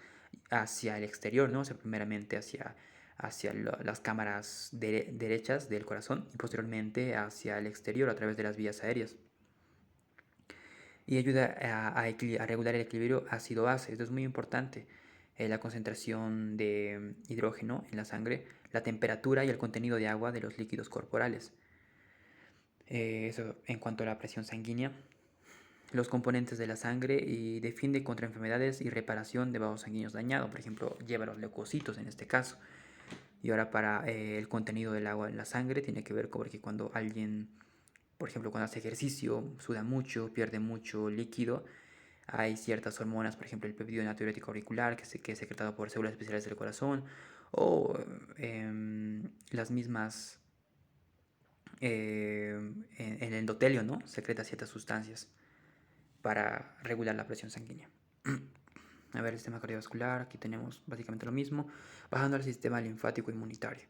hacia el exterior, ¿no? O sea, primeramente hacia las cámaras derechas del corazón y posteriormente hacia el exterior a través de las vías aéreas. Y ayuda a regular el equilibrio ácido-base. Esto es muy importante. La concentración de hidrógeno en la sangre, la temperatura y el contenido de agua de los líquidos corporales. Eso en cuanto a la presión sanguínea, los componentes de la sangre y defiende contra enfermedades y reparación de vasos sanguíneos dañados. Por ejemplo, lleva los leucocitos en este caso. Y ahora para el contenido del agua en la sangre tiene que ver con que cuando alguien, por ejemplo, cuando hace ejercicio, suda mucho, pierde mucho líquido, hay ciertas hormonas, por ejemplo, el péptido natriurético auricular, que es secretado por células especiales del corazón, o las mismas, en el endotelio, ¿no? Secreta ciertas sustancias para regular la presión sanguínea. A ver, el sistema cardiovascular, aquí tenemos básicamente lo mismo, bajando al sistema linfático inmunitario.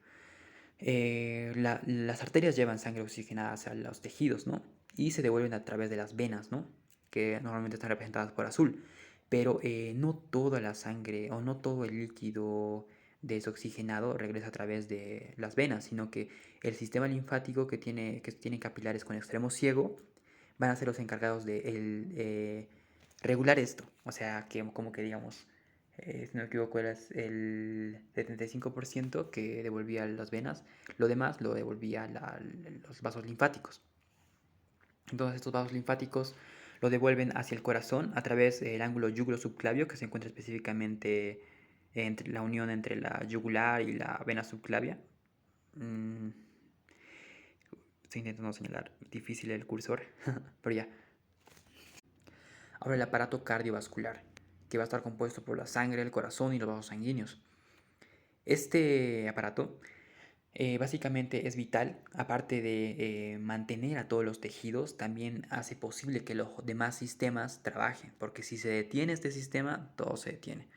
Las arterias llevan sangre oxigenada hacia los tejidos, ¿no? Y se devuelven a través de las venas, ¿no? Que normalmente están representadas por azul. Pero no toda la sangre o no todo el líquido desoxigenado regresa a través de las venas, sino que el sistema linfático que tiene capilares con extremo ciego van a ser los encargados de regular esto. O sea, que como que digamos, si no me equivoco, era el 75% que devolvía las venas, lo demás lo devolvía los vasos linfáticos. Entonces estos vasos linfáticos lo devuelven hacia el corazón a través del ángulo yugulo-subclavio, que se encuentra específicamente entre la unión entre la yugular y la vena subclavia. Estoy intentando señalar, difícil el cursor, pero ya. Ahora el aparato cardiovascular, que va a estar compuesto por la sangre, el corazón y los vasos sanguíneos. Este aparato básicamente es vital, aparte de mantener a todos los tejidos, también hace posible que los demás sistemas trabajen, porque si se detiene este sistema, todo se detiene.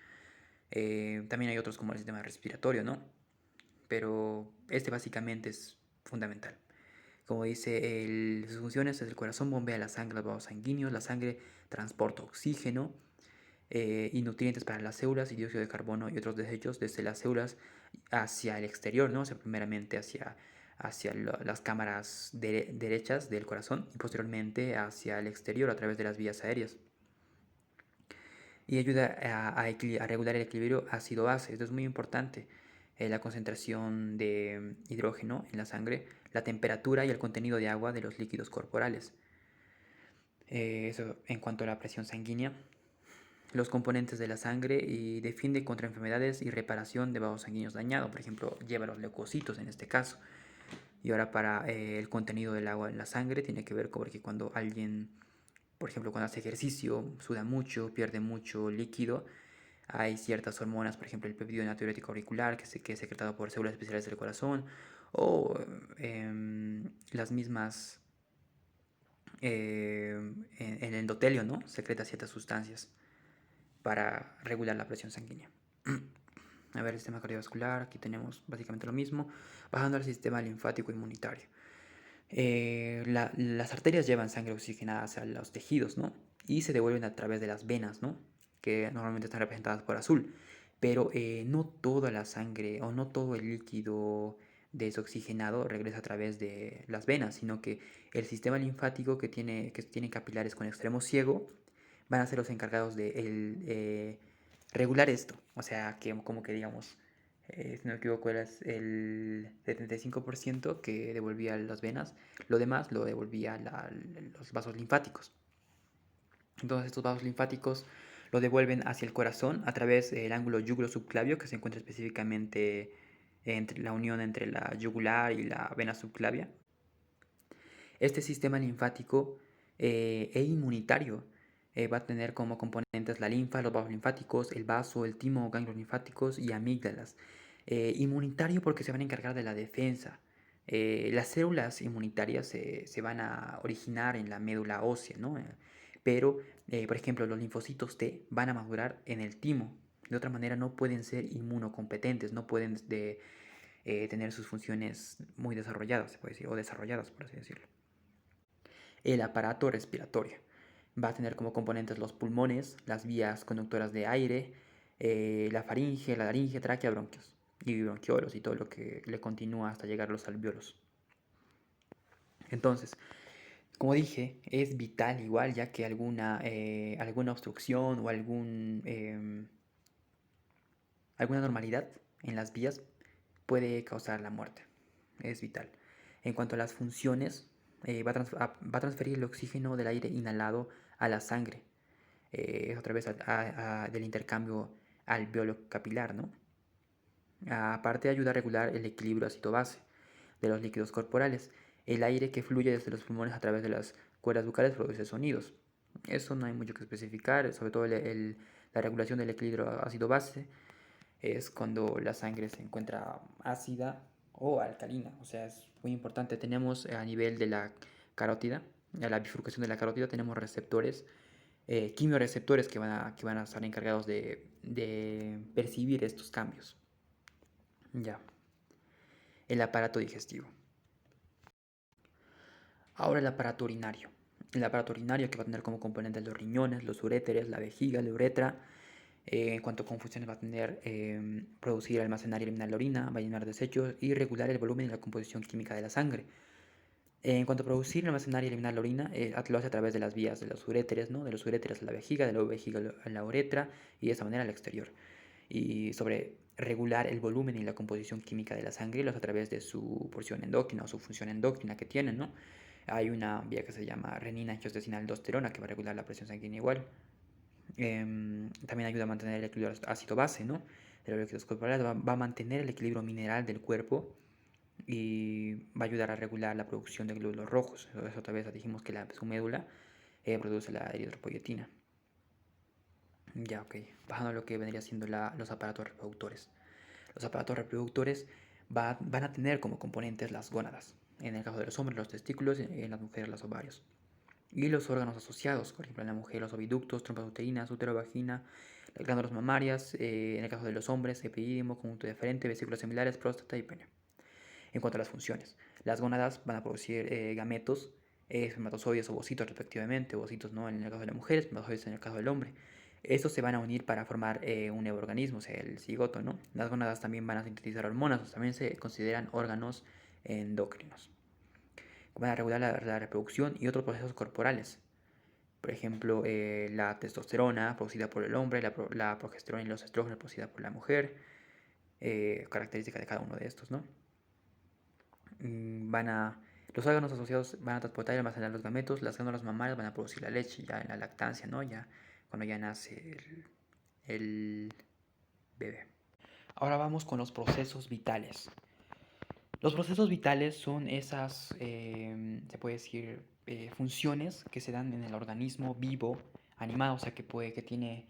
También hay otros como el sistema respiratorio, ¿no? Pero este básicamente es fundamental. Como dice, sus funciones es el corazón bombea la sangre a los vasos sanguíneos, la sangre transporta oxígeno, y nutrientes para las células y dióxido de carbono y otros desechos desde las células hacia el exterior, ¿no? O sea, primeramente hacia las cámaras derechas del corazón y posteriormente hacia el exterior a través de las vías aéreas. Y ayuda a regular el equilibrio ácido-base. Esto es muy importante. la concentración de hidrógeno en la sangre, la temperatura y el contenido de agua de los líquidos corporales. Eso en cuanto a la presión sanguínea, los componentes de la sangre y defiende contra enfermedades y reparación de vasos sanguíneos dañados. Por ejemplo, lleva los leucocitos en este caso. Y ahora para el contenido del agua en la sangre tiene que ver con que cuando alguien, por ejemplo, cuando hace ejercicio, suda mucho, pierde mucho líquido, hay ciertas hormonas, por ejemplo, el péptido natriurético auricular, que es secretado por células especiales del corazón, o las mismas, en el endotelio, ¿no? Secreta ciertas sustancias para regular la presión sanguínea. A ver, el sistema cardiovascular, aquí tenemos básicamente lo mismo, bajando al sistema linfático inmunitario. Las arterias llevan sangre oxigenada hacia los tejidos, ¿no? Y se devuelven a través de las venas, ¿no? Que normalmente están representadas por azul. Pero no toda la sangre o no todo el líquido desoxigenado regresa a través de las venas, sino que el sistema linfático que tiene capilares con extremo ciego van a ser los encargados de regular esto. O sea, que como que digamos, si no me equivoco, era el 75% que devolvía las venas, lo demás lo devolvía los vasos linfáticos. Entonces estos vasos linfáticos lo devuelven hacia el corazón a través del ángulo yugulo-subclavio, que se encuentra específicamente entre la unión entre la yugular y la vena subclavia. Este sistema linfático e inmunitario va a tener como componentes la linfa, los vasos linfáticos, el vaso, el timo, ganglios linfáticos y amígdalas. Inmunitario porque se van a encargar de la defensa. Las células inmunitarias se van a originar en la médula ósea, ¿no? Pero, por ejemplo, los linfocitos T van a madurar en el timo. De otra manera no pueden ser inmunocompetentes, no pueden tener sus funciones muy desarrolladas, se puede decir, o desarrolladas, por así decirlo. El aparato respiratorio va a tener como componentes los pulmones, las vías conductoras de aire, la faringe, la laringe, tráquea, bronquios y bronquiolos y todo lo que le continúa hasta llegar a los alvéolos. Entonces, como dije, es vital igual ya que alguna obstrucción o alguna normalidad en las vías puede causar la muerte. Es vital. En cuanto a las funciones, va a transferir el oxígeno del aire inhalado a la sangre. Es otra vez del intercambio alveolo capilar, ¿no? Aparte ayuda a regular el equilibrio ácido-base de los líquidos corporales. El aire que fluye desde los pulmones a través de las cuerdas bucales produce sonidos. Eso no hay mucho que especificar, sobre todo la regulación del equilibrio ácido-base es cuando la sangre se encuentra ácida o alcalina. O sea, es muy importante. Tenemos a nivel de la carótida, a la bifurcación de la carótida, tenemos receptores, quimioreceptores que van a estar encargados de percibir estos cambios. Ya. El aparato digestivo. Ahora el aparato urinario. El aparato urinario que va a tener como componentes los riñones, los uréteres, la vejiga, la uretra. En cuanto a confusiones va a tener producir, almacenar y eliminar la orina, va a llenar desechos y regular el volumen y la composición química de la sangre. En cuanto a producir, almacenar y eliminar la orina, lo hace a través de las vías de los uréteres, ¿no? De los uréteres a la vejiga, de la vejiga a la uretra y de esa manera al exterior. Y sobre regular el volumen y la composición química de la sangre, lo hace a través de su porción endocrina o su función endocrina que tienen, ¿no? Hay una vía que se llama renina-angiotensina-aldosterona que va a regular la presión sanguínea igual. También ayuda a mantener el equilibrio ácido-base, ¿no? De los líquidos corporales, va a mantener el equilibrio mineral del cuerpo y va a ayudar a regular la producción de glóbulos rojos. Eso otra vez dijimos que su médula produce la eritropoyetina. Ya, ok. Bajando a lo que vendría siendo los aparatos reproductores. Los aparatos reproductores van a tener como componentes las gónadas. En el caso de los hombres, los testículos, en las mujeres, los ovarios. Y los órganos asociados, por ejemplo, en la mujer, los oviductos, trompas uterinas, útero, vagina, las glándulas mamarias, en el caso de los hombres, epidídimo, conjunto deferente, vesículas similares, próstata y pene. En cuanto a las funciones, las gónadas van a producir gametos, espermatozoides, ovocitos respectivamente, ovocitos ¿no? En el caso de la mujer, espermatozoides en el caso del hombre. Estos se van a unir para formar un nuevo organismo, o sea, el cigoto, ¿no? Las gónadas también van a sintetizar hormonas, también se consideran órganos endocrinos. Van a regular la reproducción y otros procesos corporales. Por ejemplo, la testosterona producida por el hombre, la progesterona y los estrógenos producida por la mujer. característica de cada uno de estos, ¿no? Van a, los órganos asociados van a transportar y almacenar los gametos, las glándulas mamarias van a producir la leche ya en la lactancia, ¿no? Ya cuando ya nace el bebé. Ahora vamos con los procesos vitales. Los procesos vitales son esas, se puede decir, funciones que se dan en el organismo vivo, animado, o sea, que tiene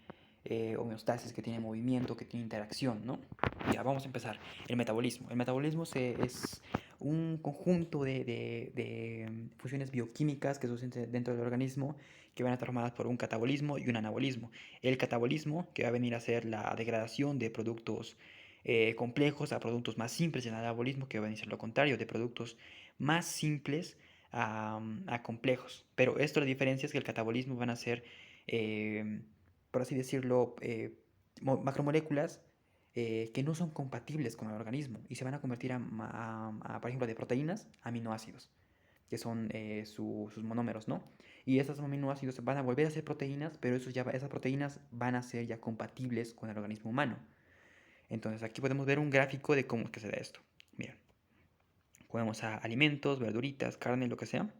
homeostasis, que tiene movimiento, que tiene interacción, ¿no? Ya, vamos a empezar. El metabolismo. El metabolismo es un conjunto de funciones bioquímicas que suceden dentro del organismo que van a estar formadas por un catabolismo y un anabolismo. El catabolismo, que va a venir a ser la degradación de productos complejos a productos más simples, y el anabolismo, que va a ser lo contrario, de productos más simples a complejos. Pero esto, la diferencia es que el catabolismo van a ser, por así decirlo, macromoléculas que no son compatibles con el organismo y se van a convertir por ejemplo, de proteínas a aminoácidos, que son sus monómeros, ¿no? Y esos aminoácidos van a volver a ser proteínas, pero esas proteínas van a ser ya compatibles con el organismo humano. Entonces aquí podemos ver un gráfico de cómo es que se da esto. Miren, comemos a alimentos, verduritas, carne, lo que sea.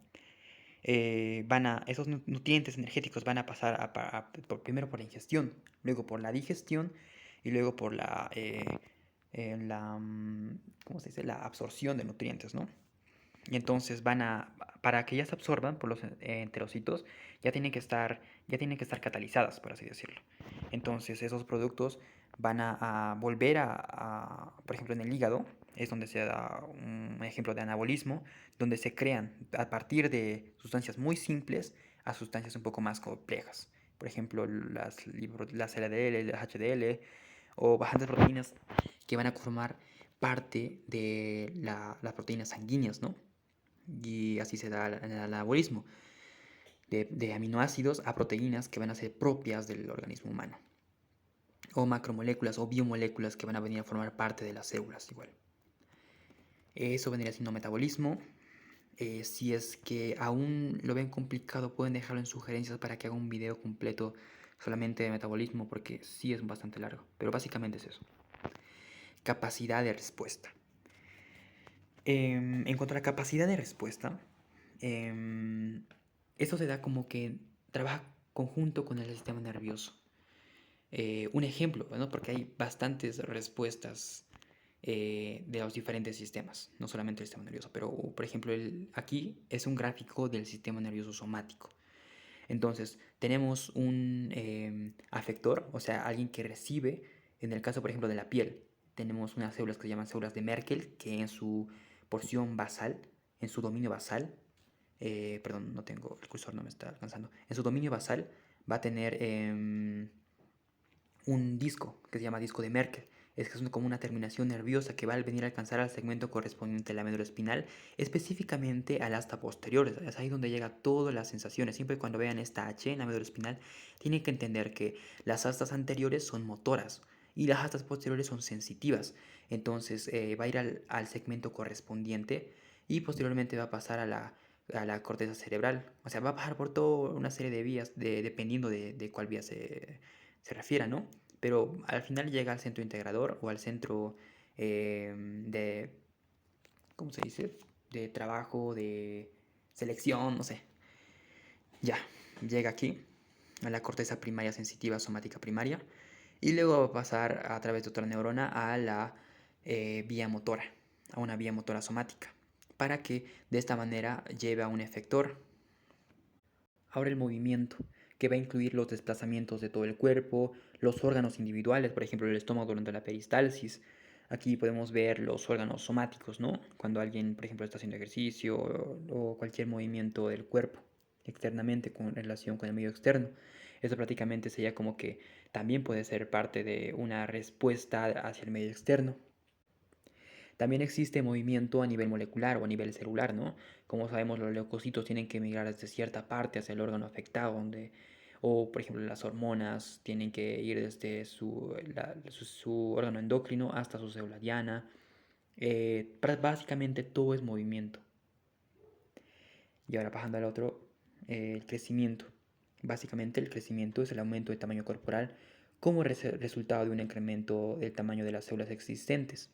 Esos nutrientes energéticos van a pasar primero por la ingestión, luego por la digestión y luego por ¿cómo se dice? La absorción de nutrientes, ¿no? Y entonces para que ya se absorban por los enterocitos, ya tienen que estar catalizadas, por así decirlo. Entonces esos productos van a volver por ejemplo, en el hígado, es donde se da un ejemplo de anabolismo, donde se crean a partir de sustancias muy simples a sustancias un poco más complejas. Por ejemplo, las LDL, las HDL o bastantes proteínas que van a formar parte de las proteínas sanguíneas, ¿no? Y así se da el anabolismo de aminoácidos a proteínas que van a ser propias del organismo humano, o macromoléculas o biomoléculas que van a venir a formar parte de las células igual. Eso vendría siendo metabolismo. Si es que aún lo ven complicado, pueden dejarlo en sugerencias para que haga un video completo solamente de metabolismo, porque sí es bastante largo, pero básicamente es eso. Capacidad de respuesta. En cuanto a la capacidad de respuesta, esto se da como que trabaja conjunto con el sistema nervioso. Un ejemplo, ¿no? Porque hay bastantes respuestas de los diferentes sistemas, no solamente el sistema nervioso, pero por ejemplo aquí es un gráfico del sistema nervioso somático. Entonces tenemos un afector, o sea, alguien que recibe, en el caso por ejemplo de la piel, tenemos unas células que se llaman células de Merkel, que en su porción basal, en su dominio basal, perdón, no tengo, el cursor no me está alcanzando, en su dominio basal va a tener un disco que se llama disco de Merkel. Es que es como una terminación nerviosa que va a venir a alcanzar al segmento correspondiente a la médula espinal, específicamente al asta posterior. Es ahí donde llega todas las sensaciones. Siempre cuando vean esta H en la médula espinal, tienen que entender que las astas anteriores son motoras y las astas posteriores son sensitivas. Entonces va a ir al segmento correspondiente y posteriormente va a pasar a la corteza cerebral. O sea, va a pasar por toda una serie de vías dependiendo de cuál vía se refiera, ¿no? Pero al final llega al centro integrador o al centro de, ¿cómo se dice? De trabajo, de selección, no sé. Ya, llega aquí, a la corteza primaria sensitiva somática primaria, y luego va a pasar a través de otra neurona a la vía motora, a una vía motora somática, para que de esta manera lleve a un efector. Ahora el movimiento, que va a incluir los desplazamientos de todo el cuerpo, los órganos individuales, por ejemplo el estómago durante la peristalsis. Aquí podemos ver los órganos somáticos, ¿no? Cuando alguien, por ejemplo, está haciendo ejercicio o cualquier movimiento del cuerpo externamente con relación con el medio externo. Eso prácticamente sería como que también puede ser parte de una respuesta hacia el medio externo. También existe movimiento a nivel molecular o a nivel celular, ¿no? Como sabemos, los leucocitos tienen que migrar desde cierta parte hacia el órgano afectado, o por ejemplo las hormonas tienen que ir desde su órgano endocrino hasta su célula diana. Básicamente todo es movimiento. Y ahora pasando al otro, el crecimiento. Básicamente el crecimiento es el aumento de tamaño corporal como resultado de un incremento del tamaño de las células existentes.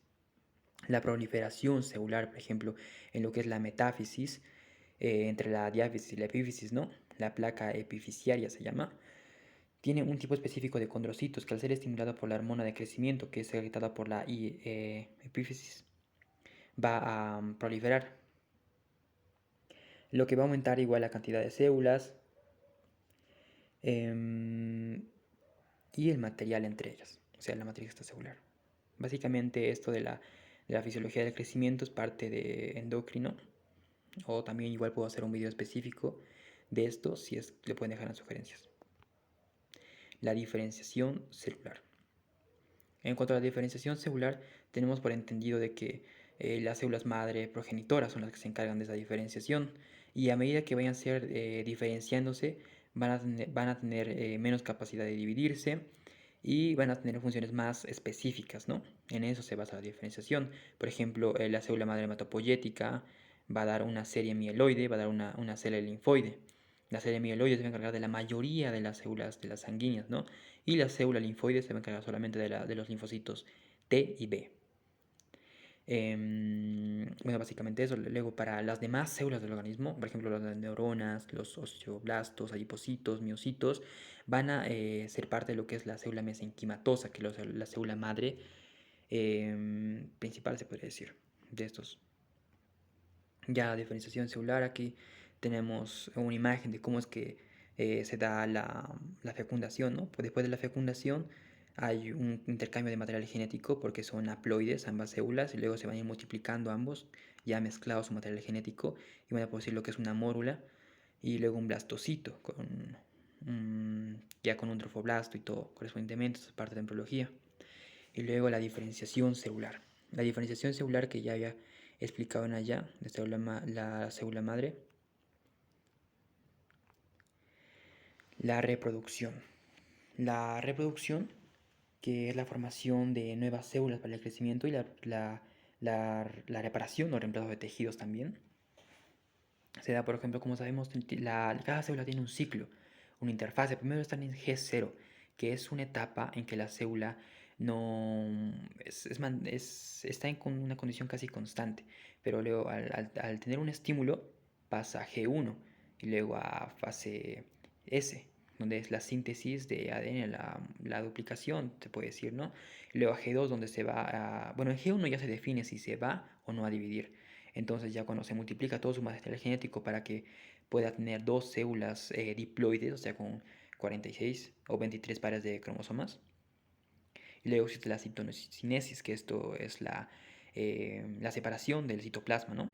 La proliferación celular, por ejemplo, en lo que es la metáfisis, entre la diáfisis y la epífisis, ¿no? La placa epifisiaria se llama. Tiene un tipo específico de condrocitos que al ser estimulado por la hormona de crecimiento, que es secretada por la epífisis, va a proliferar, lo que va a aumentar igual la cantidad de células y el material entre ellas, o sea, la matriz extracelular. Básicamente esto de la fisiología del crecimiento es parte de endocrino, o también igual puedo hacer un video específico de esto si es le pueden dejar en las sugerencias. La diferenciación celular. En cuanto a la diferenciación celular, tenemos por entendido de que las células madre progenitoras son las que se encargan de esa diferenciación, y a medida que vayan a ser diferenciándose van a tener menos capacidad de dividirse y van a tener funciones más específicas, ¿no? En eso se basa la diferenciación. Por ejemplo, la célula madre hematopoyética va a dar una serie mieloide, va a dar una célula linfoide. La célula mieloide se va a encargar de la mayoría de las células de las sanguíneas, ¿no? Y la célula linfoide se va a encargar solamente de los linfocitos T y B. Bueno, básicamente eso. Luego, para las demás células del organismo, por ejemplo, las neuronas, los osteoblastos, adipocitos, miocitos, van a ser parte de lo que es la célula mesenquimatosa, que es la célula madre principal, se podría decir, de estos. Ya diferenciación celular, aquí tenemos una imagen de cómo es que se da la fecundación, ¿no? Pues después de la fecundación hay un intercambio de material genético porque son haploides ambas células y luego se van a ir multiplicando ambos, ya mezclados su material genético, y van a producir lo que es una mórula y luego un blastocito ya con un trofoblasto y todo correspondientemente. Esto es parte de embriología. Y luego la diferenciación celular. La diferenciación celular que ya había explicado en allá, la célula madre. La reproducción. La reproducción, que es la formación de nuevas células para el crecimiento, y la reparación o reemplazo de tejidos también. Se da, por ejemplo, como sabemos, cada célula tiene un ciclo, una interfase. Primero está en G0, que es una etapa en que la célula no está en una condición casi constante, pero luego al tener un estímulo pasa a G1 y luego a fase S, donde es la síntesis de ADN, la duplicación, se puede decir, ¿no? Y luego a G2, donde se va a... Bueno, en G1 ya se define si se va o no a dividir. Entonces ya cuando se multiplica todo su material genético para que pueda tener dos células diploides, o sea, con 46 o 23 pares de cromosomas. Y luego existe la citocinesis, que esto es la separación del citoplasma, ¿no?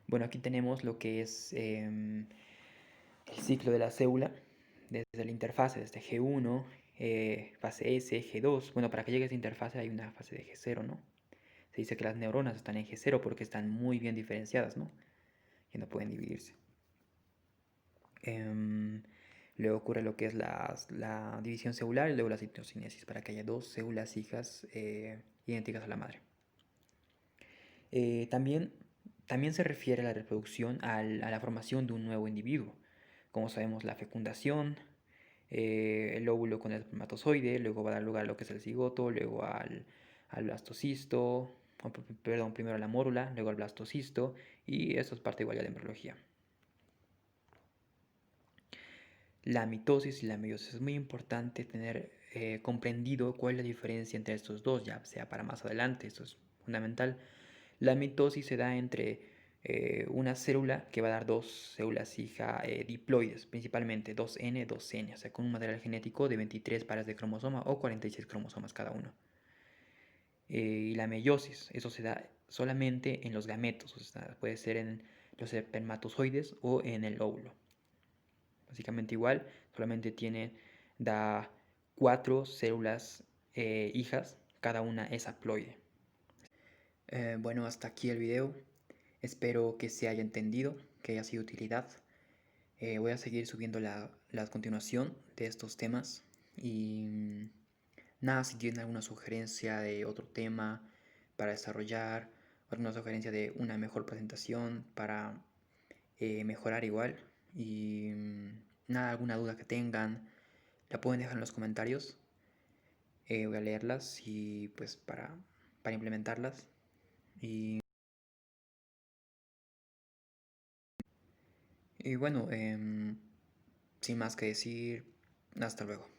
Bueno, aquí tenemos lo que es el ciclo de la célula, desde la interfase, desde G1, fase S, G2. Bueno, para que llegue a esa interfase hay una fase de G0, ¿no? Se dice que las neuronas están en G0 porque están muy bien diferenciadas, ¿no? Que no pueden dividirse. Luego ocurre lo que es la división celular y luego la citocinesis para que haya dos células hijas idénticas a la madre. También se refiere a la reproducción a la formación de un nuevo individuo. Como sabemos, la fecundación, el óvulo con el espermatozoide, luego va a dar lugar a lo que es el cigoto, luego al blastocisto, perdón, primero a la mórula, luego al blastocisto, y eso es parte igual de la embriología. La mitosis y la meiosis. Es muy importante tener comprendido cuál es la diferencia entre estos dos, ya sea para más adelante, esto es fundamental. La mitosis se da entre una célula que va a dar dos células hija diploides, principalmente 2N, 2N, o sea, con un material genético de 23 pares de cromosoma o 46 cromosomas cada uno. Y la meiosis, eso se da solamente en los gametos, o sea, puede ser en los espermatozoides o en el óvulo. Básicamente igual, solamente da 4 células hijas, cada una es haploide. Bueno, hasta aquí el video. Espero que se haya entendido, que haya sido de utilidad. Voy a seguir subiendo la continuación de estos temas. Y nada, si tienen alguna sugerencia de otro tema para desarrollar, alguna sugerencia de una mejor presentación para mejorar igual. Y nada, alguna duda que tengan, la pueden dejar en los comentarios. Voy a leerlas y pues para implementarlas. Y, y bueno, sin más que decir, hasta luego.